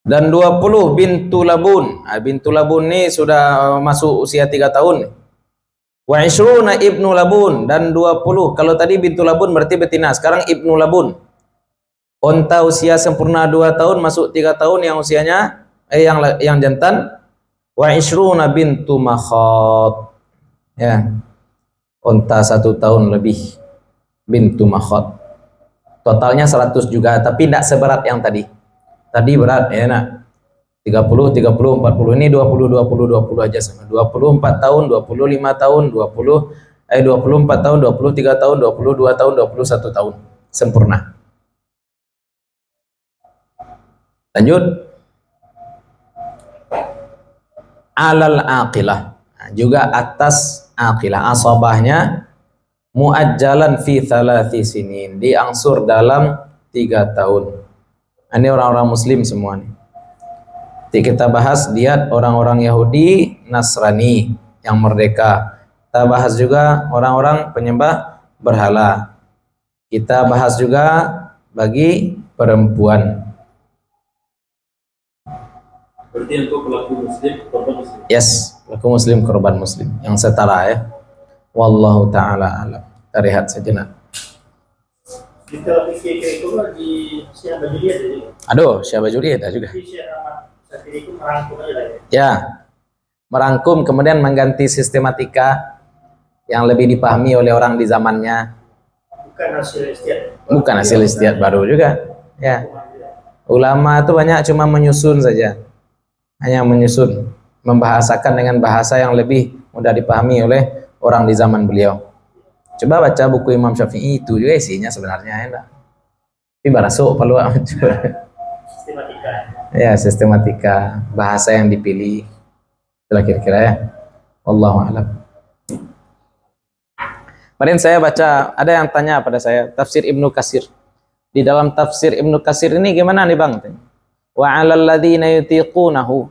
[SPEAKER 1] dan 20 bintu labun. Bintu labun ini sudah masuk usia 3 tahun. Wa ishruna ibnu labun, dan 20. Kalau tadi bintu labun berarti betina, sekarang ibnu labun. Unta usia sempurna 2 tahun masuk 3 tahun yang usianya yang jantan. Wa ishruna bintu makhad, ya, unta 1 tahun lebih, bintu makhad. Totalnya 100 juga, tapi tidak seberat yang tadi. Tadi berat ya nak. 30, 40 ini 20 aja sama. 24 tahun, 25 tahun, 24 tahun, 23 tahun, 22 tahun, 21 tahun sempurna. Lanjut. Alal aqilah, juga atas aqilah, asabahnya muajjalan fi 3 sinin, diangsur dalam 3 tahun. Ini orang-orang muslim semua nih. Jadi kita bahas diat orang-orang Yahudi, Nasrani yang merdeka. Kita bahas juga orang-orang penyembah berhala. Kita bahas juga bagi perempuan.
[SPEAKER 3] Berarti untuk pelaku muslim, korban muslim.
[SPEAKER 1] Yes, pelaku muslim, korban muslim, yang setara ya. Wallahu ta'ala alam. Kita rehat sejenak.
[SPEAKER 2] Di televisi itu lagi Syekh Bajuriah jadi.
[SPEAKER 1] Aduh, Syekh Bajuriah ada juga.
[SPEAKER 2] Syekh Ahmad Syafiri itu merangkum aja lah ya.
[SPEAKER 1] Ya, merangkum kemudian mengganti sistematika yang lebih dipahami oleh orang di zamannya.
[SPEAKER 2] Bukan hasil istiad.
[SPEAKER 1] Bukan hasil istiad baru juga. Ya, ulama itu banyak cuma menyusun saja. Hanya menyusun, membahasakan dengan bahasa yang lebih mudah dipahami oleh orang di zaman beliau. Coba baca buku Imam Syafi'i, itu juga isinya sebenarnya enak. Tapi barasuk perlu
[SPEAKER 2] Sistematika.
[SPEAKER 1] ya, sistematika bahasa yang dipilih. Itulah kira-kira ya. Wallahu a'lam. Kemarin saya baca, ada yang tanya pada saya tafsir Ibnu Katsir. Di dalam tafsir Ibnu Katsir ini gimana nih Bang? Wa 'alal ladzina yutiqunahu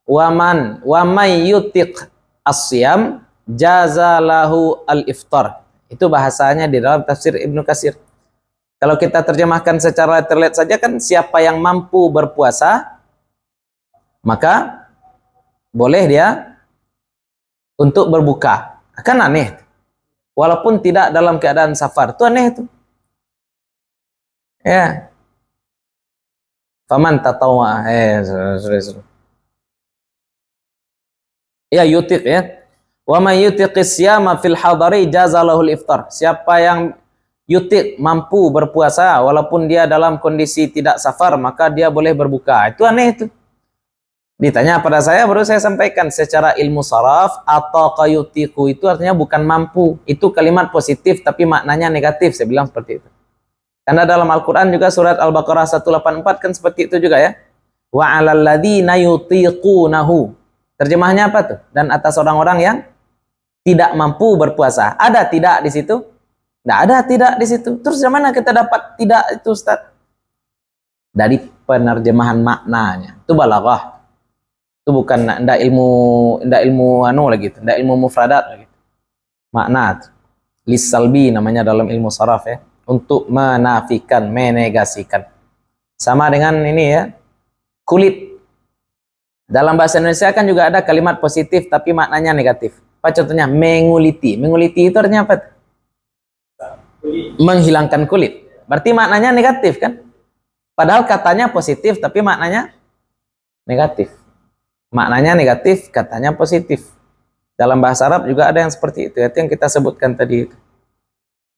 [SPEAKER 1] wa may yutiq as-siyam jazalahu al-iftar. Itu bahasanya di dalam tafsir Ibnu Katsir. Kalau kita terjemahkan secara terlihat saja kan, siapa yang mampu berpuasa maka boleh dia untuk berbuka. Kan aneh. Walaupun tidak dalam keadaan safar, itu aneh itu. Ya. Faman tatawwa. Sudah. Ya, yutik ya. Wa may yutiqis siyama fil hadari jazalahul iftar. Siapa yang yutik, mampu berpuasa walaupun dia dalam kondisi tidak safar, maka dia boleh berbuka. Itu aneh itu. Ditanya pada saya, baru saya sampaikan secara ilmu saraf, atau kayutiku itu artinya bukan mampu. Itu kalimat positif tapi maknanya negatif, saya bilang seperti itu. Karena dalam Al-Quran juga surat Al-Baqarah 184 kan seperti itu juga ya. Wa 'alal ladzina yutiqunahu. Terjemahnya apa tuh? Dan atas orang-orang yang tidak mampu berpuasa. Ada tidak di situ? Tidak ada tidak di situ. Terus dari mana kita dapat tidak itu, Ustaz? Dari penerjemahan maknanya. Itu balaghah. Itu bukan ndak ilmu anu lagi, ndak ilmu mufradat lagi. Makna lisalbi namanya dalam ilmu saraf ya, untuk menafikan, menegasikan. Sama dengan ini ya, kulit. Dalam bahasa Indonesia kan juga ada kalimat positif tapi maknanya negatif. Apa contohnya? Menguliti. Menguliti itu artinya apa? Menghilangkan kulit. Berarti maknanya negatif kan? Padahal katanya positif tapi maknanya negatif. Maknanya negatif, katanya positif. Dalam bahasa Arab juga ada yang seperti itu. Itu yang kita sebutkan tadi itu.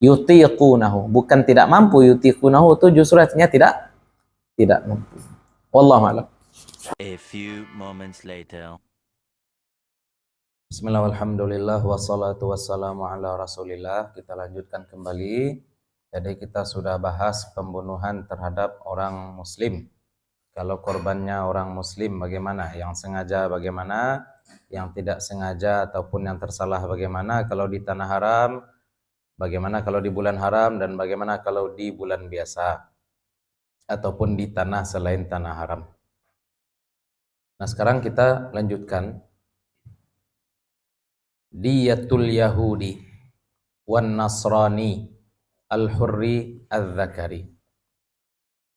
[SPEAKER 1] Yutiqunahu, bukan tidak mampu. Yutiqunahu itu justru artinya tidak mampu. Wallahu a'lam.
[SPEAKER 4] A few moments later.
[SPEAKER 1] Bismillah, alhamdulillah, wassalatu wassalamu ala rasulillah. Kita lanjutkan kembali. Jadi kita sudah bahas pembunuhan terhadap orang muslim. Kalau korbannya orang muslim bagaimana? Yang sengaja bagaimana? Yang tidak sengaja ataupun yang tersalah bagaimana? Kalau di tanah haram, bagaimana kalau di bulan haram, dan bagaimana kalau di bulan biasa ataupun di tanah selain tanah haram. Nah, sekarang kita lanjutkan. Diyatul Yahudi wan Nasrani al-hurri al-zakari.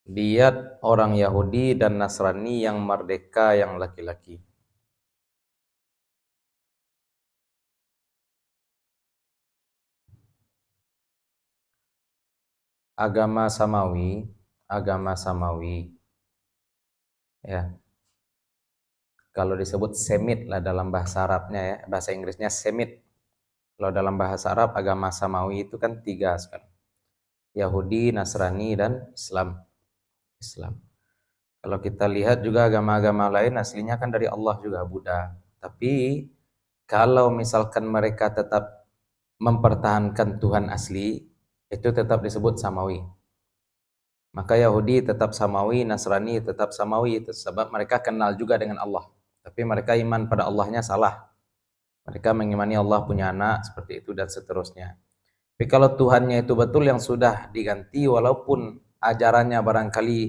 [SPEAKER 1] Diyat orang Yahudi dan Nasrani yang merdeka yang laki-laki. Agama samawi ya. Kalau disebut Semit lah dalam bahasa Arabnya ya, bahasa Inggrisnya Semit. Kalau dalam bahasa Arab agama samawi itu kan 3 sekarang. Yahudi, Nasrani, dan Islam. Kalau kita lihat juga agama-agama lain aslinya kan dari Allah juga, Buddha. Tapi kalau misalkan mereka tetap mempertahankan Tuhan asli, itu tetap disebut samawi. Maka Yahudi tetap samawi, Nasrani tetap samawi, itu sebab mereka kenal juga dengan Allah. Tapi mereka iman pada Allahnya salah. Mereka mengimani Allah punya anak, seperti itu dan seterusnya. Tapi kalau Tuhannya itu betul yang sudah diganti, walaupun ajarannya barangkali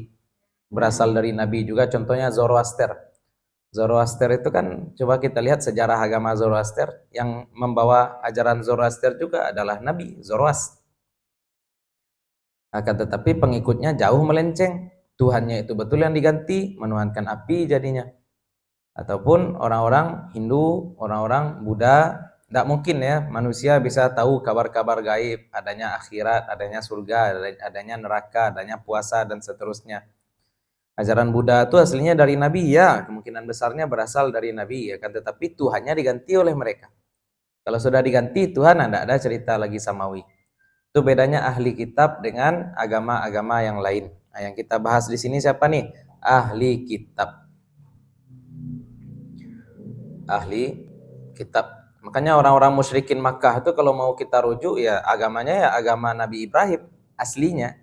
[SPEAKER 1] berasal dari Nabi juga, contohnya Zoroaster. Zoroaster itu kan, coba kita lihat sejarah agama Zoroaster, yang membawa ajaran Zoroaster juga adalah Nabi Zoroaster. Akan tetapi pengikutnya jauh melenceng. Tuhannya itu betul yang diganti, menuhankan api jadinya. Ataupun orang-orang Hindu, orang-orang Buddha, tidak mungkin ya manusia bisa tahu kabar-kabar gaib, adanya akhirat, adanya surga, adanya neraka, adanya puasa, dan seterusnya. Ajaran Buddha itu aslinya dari Nabi ya, kemungkinan besarnya berasal dari Nabi ya kan, tetapi Tuhannya diganti oleh mereka. Kalau sudah diganti Tuhan, tidak ada cerita lagi samawi. Itu bedanya ahli kitab dengan agama-agama yang lain. Nah, yang kita bahas di sini siapa nih? Ahli kitab. Ahli kitab. Makanya orang-orang musyrikin Makkah itu kalau mau kita rujuk ya agamanya ya agama Nabi Ibrahim aslinya.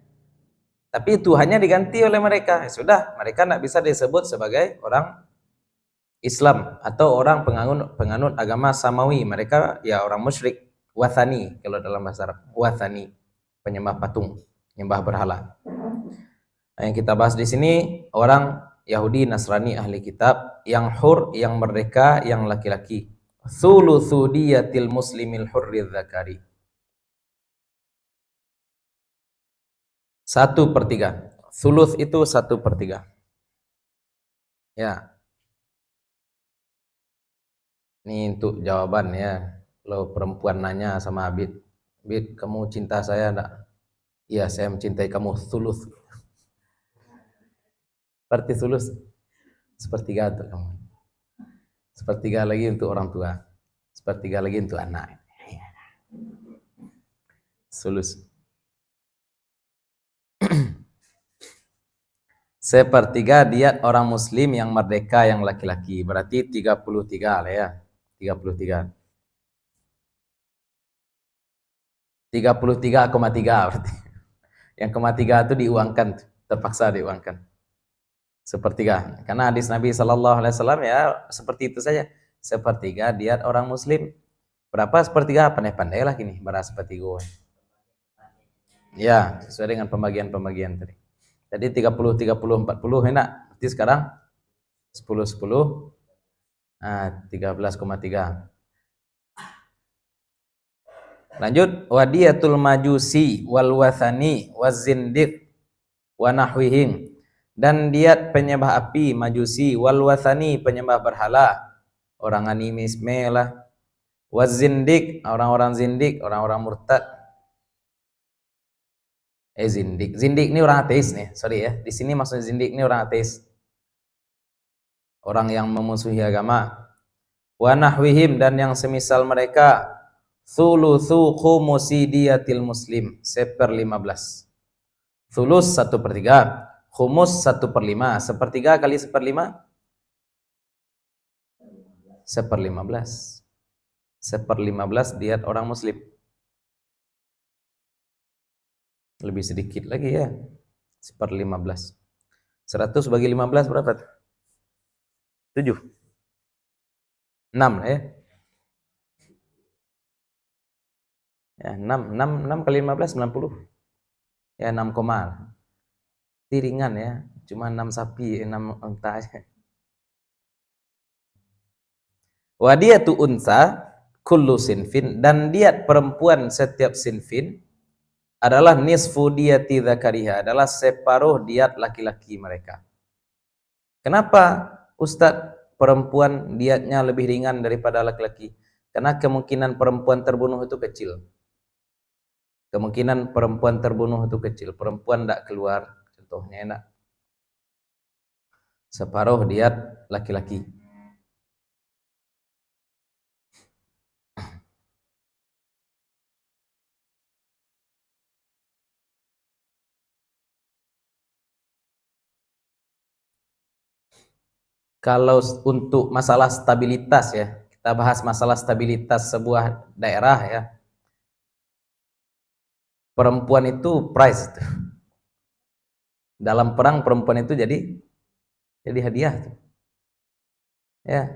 [SPEAKER 1] Tapi Tuhannya diganti oleh mereka. Ya sudah, mereka tidak bisa disebut sebagai orang Islam atau orang penganut agama samawi. Mereka ya orang musyrik, wathani kalau dalam bahasa Arab, wathani, penyembah patung, penyembah berhala. Nah, yang kita bahas di sini orang Yahudi, Nasrani, ahli kitab yang hur, yang merdeka, yang laki-laki. Thuluthu diyatil muslimil hurri dzakari. 1/3. Thuluth itu 1/3. Ya. Ini untuk jawaban ya. Kalau perempuan nanya sama Abid, Abid, kamu cinta saya enggak? Iya, saya mencintai kamu thuluth. Seperti sulus. Sepertiga untuk kamu. Sepertiga lagi untuk orang tua. Sepertiga lagi untuk anak. Sulus. Sepertiga diat orang muslim yang merdeka yang laki-laki. Berarti 33 lah ya. 33. 33,3 berarti. Yang koma 3 itu diuangkan, terpaksa diuangkan. Sepertiga. Karena hadis Nabi Sallallahu Alaihi Wasallam ya seperti itu saja. Sepertiga diat orang muslim. Berapa sepertiga? Pandai-pandai lah gini. Beras sepertiga. Ya, sesuai dengan pembagian-pembagian tadi. Jadi 30, 30, 40 enak. Berarti sekarang 10, 10. 13,3. Lanjut, wadiyatul majusi wal wathani wazindiq wa nahwihim, dan diat penyembah api majusi wal wathani penyembah berhala, orang animisme lah, wazindiq orang-orang zindik, orang-orang murtad. Zindik ini orang ateis nih, sorry ya. Di sini maksudnya zindik ini orang ateis. Orang yang memusuhi agama. Wa nahwihim, dan yang semisal mereka. Thuluthu khumusi diyatil muslim, 1/15. Thulus 1/3, khumus 1/5. Sepertiga kali 1/5, 1/15. 1/15 diat orang muslim. Lebih sedikit lagi ya. 1/15. 100 bagi 15 berapa? 7. 6 ya. Ya, 6 kali 15 90. Ya 6 koma. Ringan ya, cuma 6 sapi, 6 unta aja. Wadiyatu unsa kullu sinfin, dan diat perempuan setiap sinfin adalah nisfu diyati dzakariha, adalah separuh diat laki-laki mereka. Kenapa Ustadz perempuan diatnya lebih ringan daripada laki-laki? Karena kemungkinan perempuan terbunuh itu kecil. Kemungkinan perempuan terbunuh itu kecil. Perempuan tidak keluar, contohnya enak. Separuh diat laki-laki. Kalau untuk masalah stabilitas ya, kita bahas masalah stabilitas sebuah daerah ya. Perempuan itu prize itu. Dalam perang perempuan itu jadi hadiah. Ya,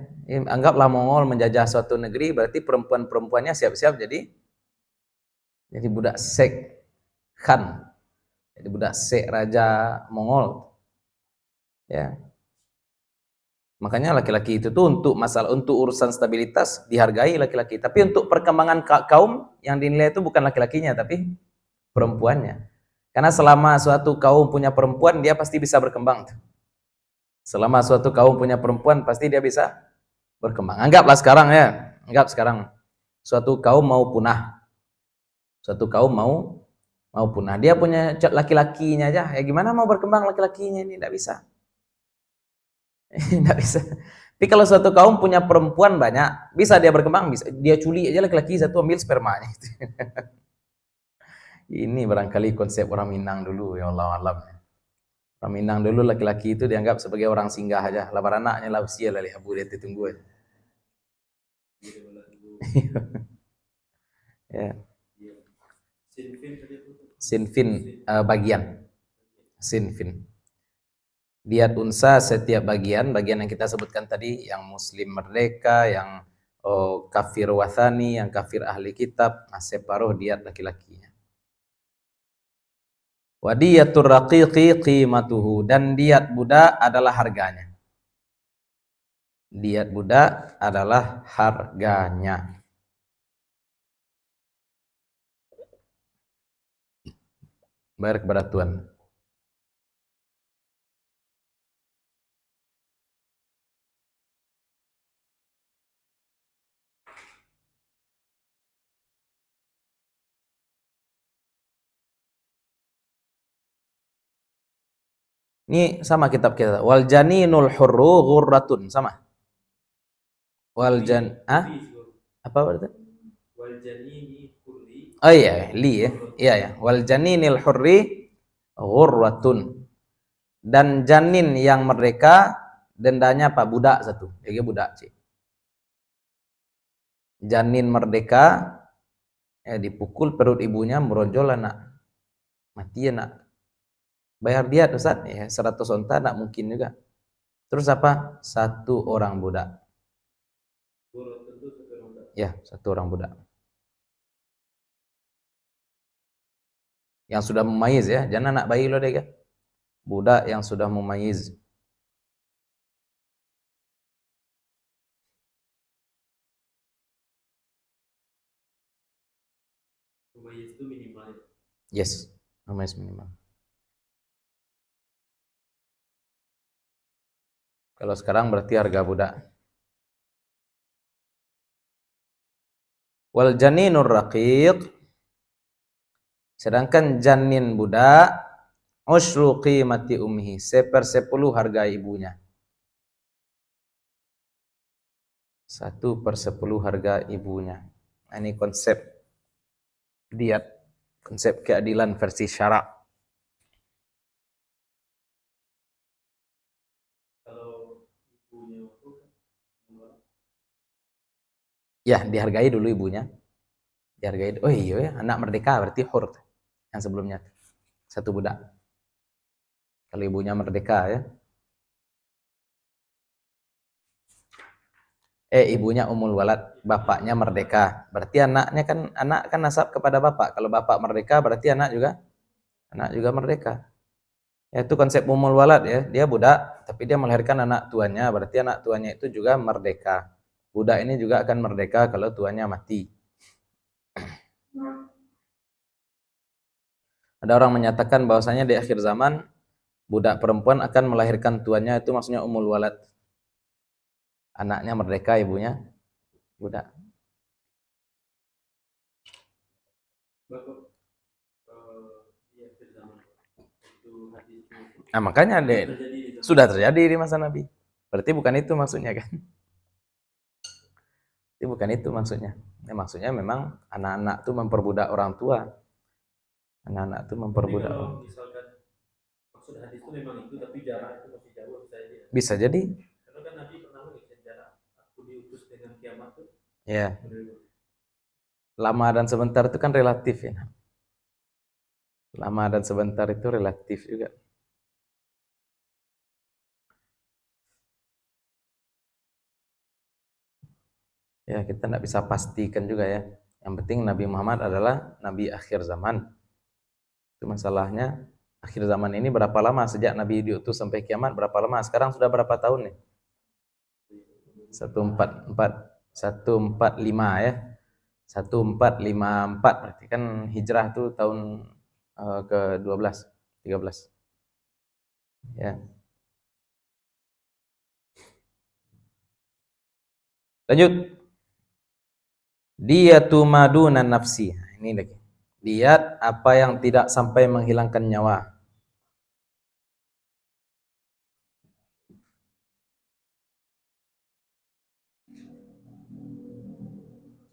[SPEAKER 1] anggaplah Mongol menjajah suatu negeri, berarti perempuan-perempuannya siap-siap jadi budak sek khan. Jadi budak sek raja Mongol. Ya. Makanya laki-laki itu tuh untuk urusan stabilitas dihargai laki-laki. Tapi untuk perkembangan kaum yang dinilai itu bukan laki-lakinya tapi perempuannya. Karena selama suatu kaum punya perempuan, dia pasti bisa berkembang. Selama suatu kaum punya perempuan, pasti dia bisa berkembang. Anggaplah sekarang ya, suatu kaum mau punah. Suatu kaum mau punah. Dia punya laki-lakinya aja. Ya gimana mau berkembang laki-lakinya ini? Tidak bisa. Tidak bisa. Tapi kalau suatu kaum punya perempuan banyak, bisa dia berkembang, bisa. Dia culik aja laki-laki satu, ambil spermanya. Ini barangkali konsep orang Minang dulu, ya Allah alam. Orang Minang dulu laki-laki itu dianggap sebagai orang singgah aja. Labar anaknya lah usia lah, abu dia tunggu aja. Ya. Sinfin bagian. Sinfin. Diat unsa setiap bagian yang kita sebutkan tadi, yang muslim merdeka, yang kafir wathani, yang kafir ahli kitab, separuh diat laki-lakinya. Wadiyatur raqiqi qimatuhu, dan diat budak adalah harganya. Diat budak adalah harganya. Bayar kepada Tuhan. Ini sama kitab kita. Wal janinul hurru ghurratun, sama. Apa berarti?
[SPEAKER 3] Wal janini hurri.
[SPEAKER 1] Oh iya, li ya. Iya ya. Wal janinil hurri ghurratun. Dan janin yang merdeka dendanya apa? Budak satu. Jadi budak sih. Janin merdeka dipukul perut ibunya meronjol anak. Mati anak. Bayar diat Ustaz, ya 100 onta enggak mungkin juga. Terus apa? 1 orang budak. Ya, 1 orang budak. Yang sudah memayyiz ya, jangan anak bayi lo deh ya. Budak yang sudah memayyiz.
[SPEAKER 3] Memayyiz itu minimal.
[SPEAKER 1] Yes, memayyiz minimal. Kalau sekarang berarti harga budak. Wal janinur raqiq, sedangkan janin budak usyru qimati ummihi, 1/10 harga ibunya. 1/10 harga ibunya. Nah, ini konsep diat, konsep keadilan versi syarak. Ya, dihargai dulu ibunya. Dihargai. Oh iya ya, anak merdeka berarti hur yang sebelumnya. 1 budak. Kalau ibunya merdeka ya. Ibunya umul walad, bapaknya merdeka. Berarti anaknya kan, anak kan nasab kepada bapak. Kalau bapak merdeka berarti anak juga merdeka. Itu konsep umul walad ya. Dia budak tapi dia melahirkan anak tuannya, berarti anak tuannya itu juga merdeka. Budak ini juga akan merdeka kalau tuannya mati. Ada orang menyatakan bahwasanya di akhir zaman budak perempuan akan melahirkan tuannya, itu maksudnya umul walad. Anaknya merdeka, ibunya budak. Nah, makanya sudah terjadi di masa Nabi. Berarti bukan itu maksudnya kan? Itu bukan itu maksudnya. Ya, maksudnya memang anak-anak itu memperbudak orang tua. Anak-anak itu memperbudak.
[SPEAKER 3] Kalau misalkan maksud hadis itu memang itu, tapi jarak itu masih jauh saja.
[SPEAKER 1] Bisa jadi.
[SPEAKER 3] Karena kan Nabi pernah mengikat jarak. Aku diutus dengan kiamat tuh.
[SPEAKER 1] Ya. Lama dan sebentar itu kan relatif ya. Lama dan sebentar itu relatif juga. Ya, kita tidak bisa pastikan juga ya. Yang penting Nabi Muhammad adalah Nabi akhir zaman. Itu masalahnya, akhir zaman ini berapa lama sejak Nabi diutus sampai kiamat, berapa lama? Sekarang sudah berapa tahun nih? 1455 ya. 1454 berarti kan hijrah tuh tahun ke-12, 13. Ya. Lanjut. Diyatu maduna nafsi. Ini lagi. Diat apa yang tidak sampai menghilangkan nyawa.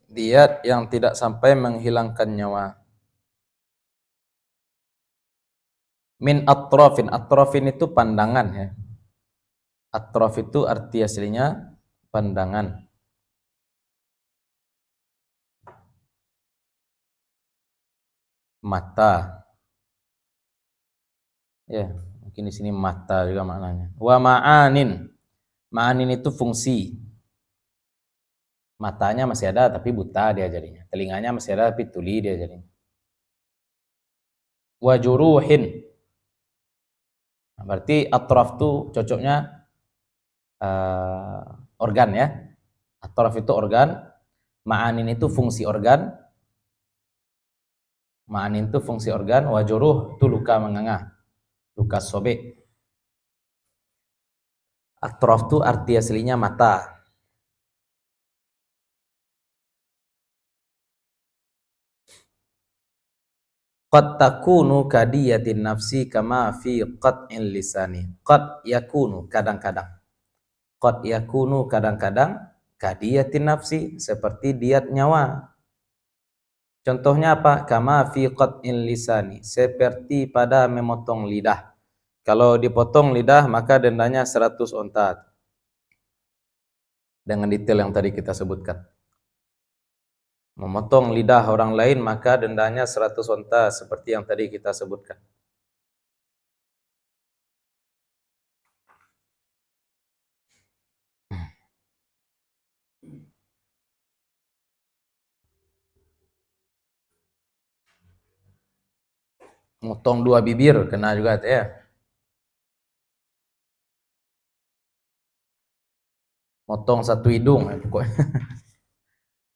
[SPEAKER 1] Diat yang tidak sampai menghilangkan nyawa. Min atrofin. Atrofin itu pandangan ya. Atrof itu arti aslinya pandangan. Mata. Ya, mungkin di sini mata juga maknanya. Wa ma'anin. Ma'anin itu fungsi. Matanya masih ada tapi buta dia jadinya. Telinganya masih ada tapi tuli dia jadinya. Wa juruhin. Nah, berarti atraf itu cocoknya organ ya. Atraf itu organ. Ma'anin itu fungsi organ. Ma'anin itu fungsi organ. Wa juruh itu luka menganga. Luka sobek. Atraf itu arti aslinya mata. Qad takunu kadiyatin nafsi kama fi qat'il lisani. Qad yakunu kadang-kadang. Qad yakunu kadang-kadang kadiyatin nafsi seperti diat nyawa. Contohnya apa? Kama fi qat'il lisani, seperti pada memotong lidah. Kalau dipotong lidah maka dendanya 100 onta. Dengan detail yang tadi kita sebutkan. Memotong lidah orang lain maka dendanya 100 onta seperti yang tadi kita sebutkan. Motong 2 bibir kena juga ya. Motong 1 hidung pokoknya.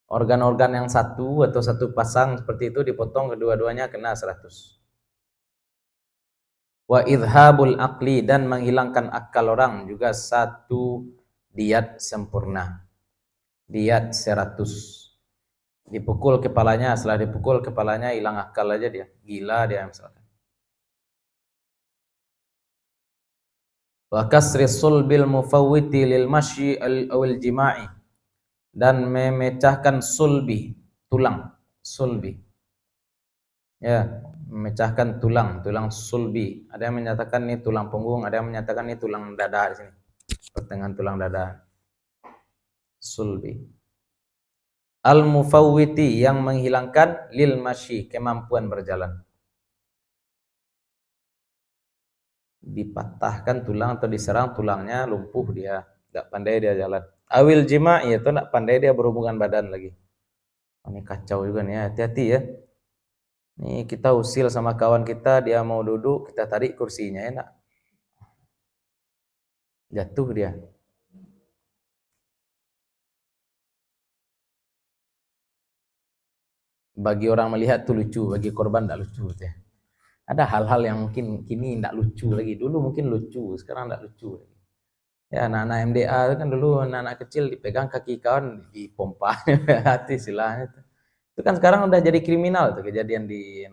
[SPEAKER 1] Organ-organ yang satu atau satu pasang seperti itu dipotong kedua-duanya kena 100. Wa idhabul aqli, dan menghilangkan akal orang juga 1 diat sempurna. Diat 100. Dipukul kepalanya, setelah dipukul kepalanya hilang akal aja dia. Gila dia misalkan. Wa kasri sulbil mufawwiti lil masyi awil jima'i, dan memecahkan sulbi, tulang, sulbi. Ya, memecahkan tulang sulbi. Ada yang menyatakan ini tulang punggung, ada yang menyatakan ini tulang dada di sini. Pertengahan tulang dada. Sulbi. Al-mufawwiti, yang menghilangkan, lil masyi, kemampuan berjalan. Dipatahkan tulang atau diserang tulangnya, lumpuh dia, enggak pandai dia jalan. Awil jima'i, itu enggak pandai dia berhubungan badan lagi. Ini kacau juga nih, hati-hati ya. Nih kita usil sama kawan kita, dia mau duduk, kita tarik kursinya, enak. Jatuh dia. Bagi orang melihat tuh lucu, bagi korban enggak lucu ya. Ada hal-hal yang mungkin kini enggak lucu lagi. Dulu mungkin lucu, sekarang enggak lucu lagi. Ya, anak-anak MDA itu kan dulu anak-anak kecil dipegang kaki kawan, dipompa hati silahnya. Itu kan sekarang udah jadi kriminal tuh kejadian di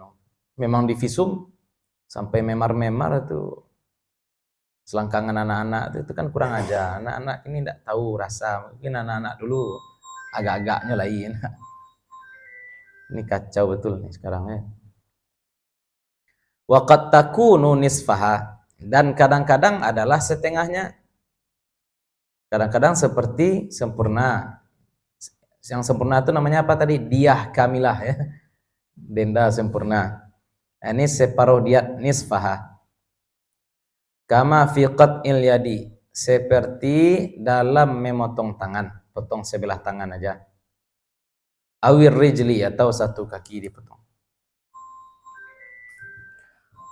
[SPEAKER 1] memang di visum sampai memar-memar itu selangkangan anak-anak itu kan kurang aja. Anak-anak ini enggak tahu rasa. Mungkin anak-anak dulu agak-agaknya lain. Ini kacau betul nih sekarang ya. Wa qad takunu nisfaha, dan kadang-kadang adalah setengahnya. Kadang-kadang seperti sempurna. Yang sempurna itu namanya apa tadi? Diyah kamilah ya. Denda sempurna. Ini separuh diat, nisfaha. Kama fi qat'il yadi, seperti dalam memotong tangan, potong sebelah tangan aja. Awir rijli, atau 1 kaki dipotong.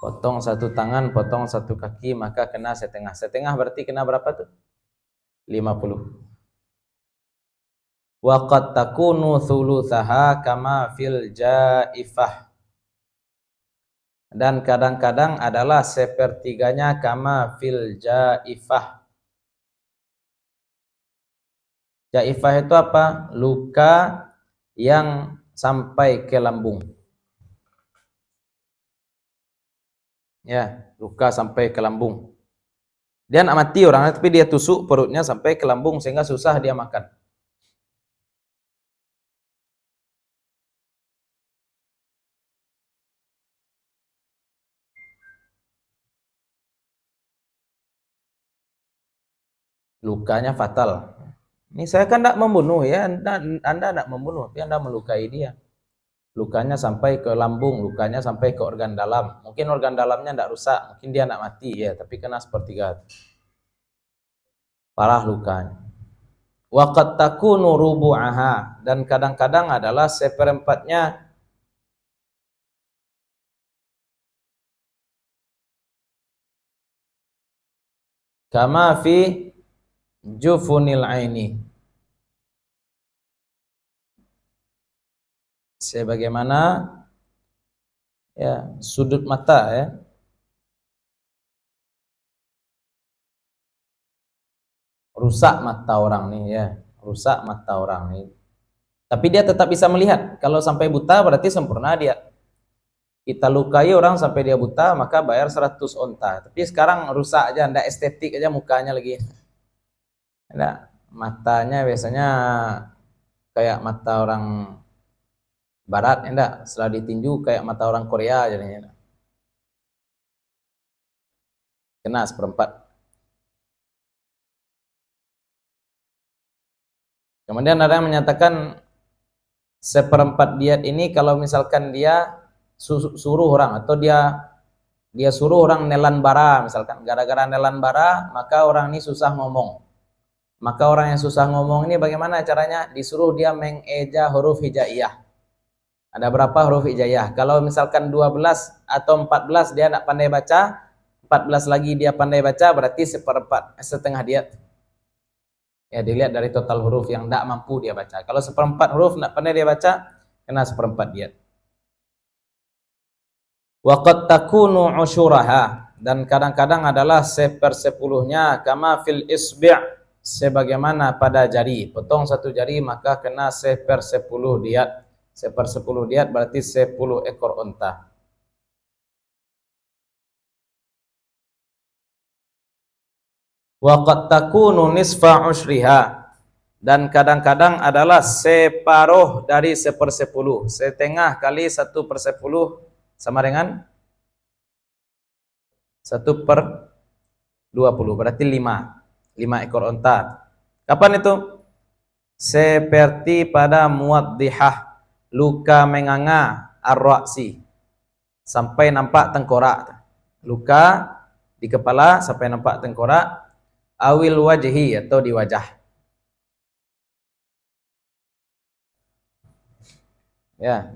[SPEAKER 1] Potong 1 tangan, potong 1 kaki, maka kena setengah. Setengah berarti kena berapa tuh? 50. Wa qad takunu thulutsaha kama fil jaifah, dan kadang-kadang adalah sepertiganya kama fil jaifah. Jaifah itu apa? Luka yang sampai ke lambung. Ya, luka sampai ke lambung. Dia nak mati orangnya, tapi dia tusuk perutnya sampai ke lambung sehingga susah dia makan. Lukanya fatal. Ini saya kan tidak membunuh ya, Anda tidak membunuh, tapi Anda melukai dia. Lukanya sampai ke lambung, lukanya sampai ke organ dalam. Mungkin organ dalamnya tidak rusak, mungkin dia tidak mati ya, tapi kena sepertiga. Parah lukanya. Wa qad takunu rubu'aha, dan kadang-kadang adalah seperempatnya. Kama fi jufunil aini, sebagaimana ya sudut mata ya. Rusak mata orang nih ya, rusak mata orang nih. Tapi dia tetap bisa melihat. Kalau sampai buta berarti sempurna dia. Kita lukai orang sampai dia buta, maka bayar 100 onta. Tapi sekarang rusak aja, ndak estetik aja mukanya lagi. Ndak, matanya biasanya kayak mata orang barat, enggak, setelah ditinju kayak mata orang Korea jadinya. Kena seperempat. Kemudian ada yang menyatakan seperempat diat ini kalau misalkan dia suruh orang atau dia suruh orang nelan bara, misalkan gara-gara nelan bara maka orang ini susah ngomong. Maka orang yang susah ngomong ini bagaimana caranya? Disuruh dia mengeja huruf hijaiyah. Ada berapa huruf hijaiyah? Kalau misalkan 12 atau 14 dia tidak pandai baca, 14 lagi dia pandai baca, berarti setengah diat. Ya, dilihat dari total huruf yang tidak mampu dia baca. Kalau seperempat huruf tidak pandai dia baca, kena seperempat diat. Wa qad takunu usyuraha, dan kadang-kadang adalah 1/10-nya kama fil isbi', sebagaimana pada jari. Potong satu jari maka kena 1/10 diat. 1/10 diat berarti 10 ekor unta. Wa qad takunu nisfa usyriha, dan kadang-kadang adalah separuh dari 1/10. Setengah kali 1/10 sama dengan 1/20, berarti 5 ekor unta. Kapan itu? Seperti pada muwaddihah, luka menganga ar-ra'si, sampai nampak tengkorak. Luka di kepala sampai nampak tengkorak. Awil wajhi, atau di wajah. Ya,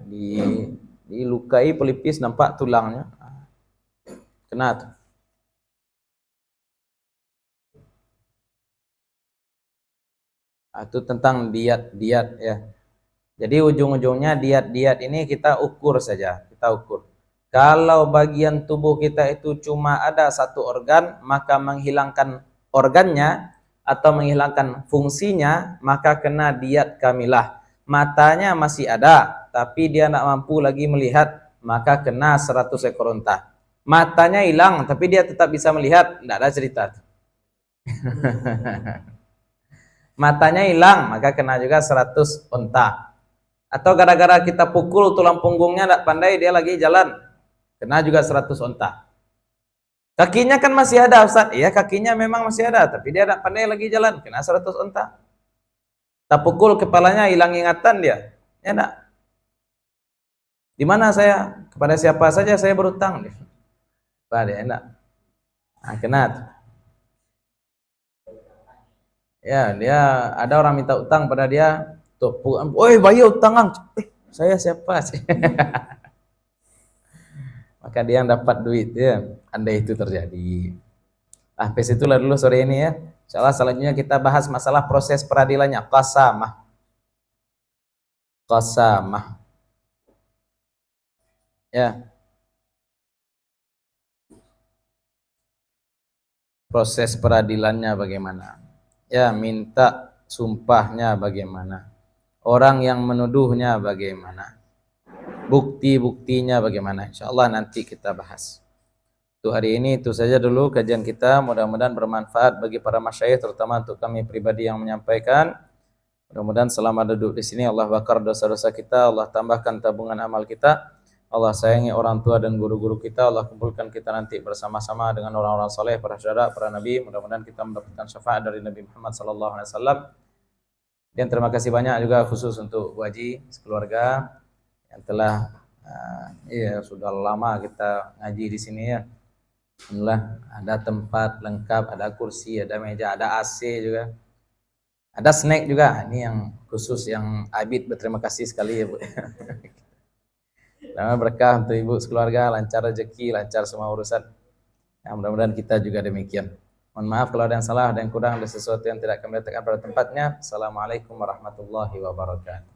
[SPEAKER 1] dilukai pelipis nampak tulangnya. Kena tuh. Itu tentang diat-diat ya. Jadi ujung-ujungnya diat-diat ini kita ukur saja, kita ukur. Kalau bagian tubuh kita itu cuma ada satu organ, maka menghilangkan organnya atau menghilangkan fungsinya, maka kena diat kamilah. Matanya masih ada, tapi dia tidak mampu lagi melihat, maka kena 100 ekor unta. Matanya hilang, tapi dia tetap bisa melihat, tidak ada cerita. Matanya hilang, maka kena juga 100 unta. Atau gara-gara kita pukul tulang punggungnya tidak pandai, dia lagi jalan, kena juga 100 unta. Kakinya kan masih ada, Ustaz. Iya, kakinya memang masih ada, tapi dia tidak pandai lagi jalan, kena 100 unta. Tak pukul kepalanya, hilang ingatan dia. Ya enggak? Di mana saya? Kepada siapa saja saya berutang. Pak dia enggak. Nah, kena. Ya, dia ada orang minta utang pada dia, tuh, "Oi, bayar utang." Saya siapa sih? Maka dia yang dapat duit ya, andai itu terjadi. Sampai situlah dulu sore ini ya. Insyaallah selanjutnya kita bahas masalah proses peradilannya, qasamah. Qasamah. Ya. Proses peradilannya bagaimana? Ya, minta sumpahnya bagaimana? Orang yang menuduhnya bagaimana? Bukti-buktinya bagaimana? InsyaAllah nanti kita bahas. Untuk hari ini itu saja dulu kajian kita. Mudah-mudahan bermanfaat bagi para masyayikh, terutama untuk kami pribadi yang menyampaikan. Mudah-mudahan selama duduk di sini Allah bakar dosa-dosa kita, Allah tambahkan tabungan amal kita, Allah sayangi orang tua dan guru-guru kita, Allah kumpulkan kita nanti bersama-sama dengan orang-orang saleh, para syuhada, para nabi. Mudah-mudahan kita mendapatkan syafaat dari Nabi Muhammad SAW. Dan terima kasih banyak juga khusus untuk Bu Haji sekeluarga yang telah sudah lama kita ngaji di sini ya. Alhamdulillah ada tempat lengkap, ada kursi, ada meja, ada AC juga. Ada snack juga. Ini yang khusus yang Abid berterima kasih sekali ya Bu. Dan berkah untuk ibu sekeluarga, lancar rezeki, lancar semua urusan. Ya, mudah-mudahan kita juga demikian. Mohon maaf kalau ada yang salah, ada yang kurang, ada sesuatu yang tidak kami letakkan pada tempatnya. Assalamualaikum warahmatullahi wabarakatuh.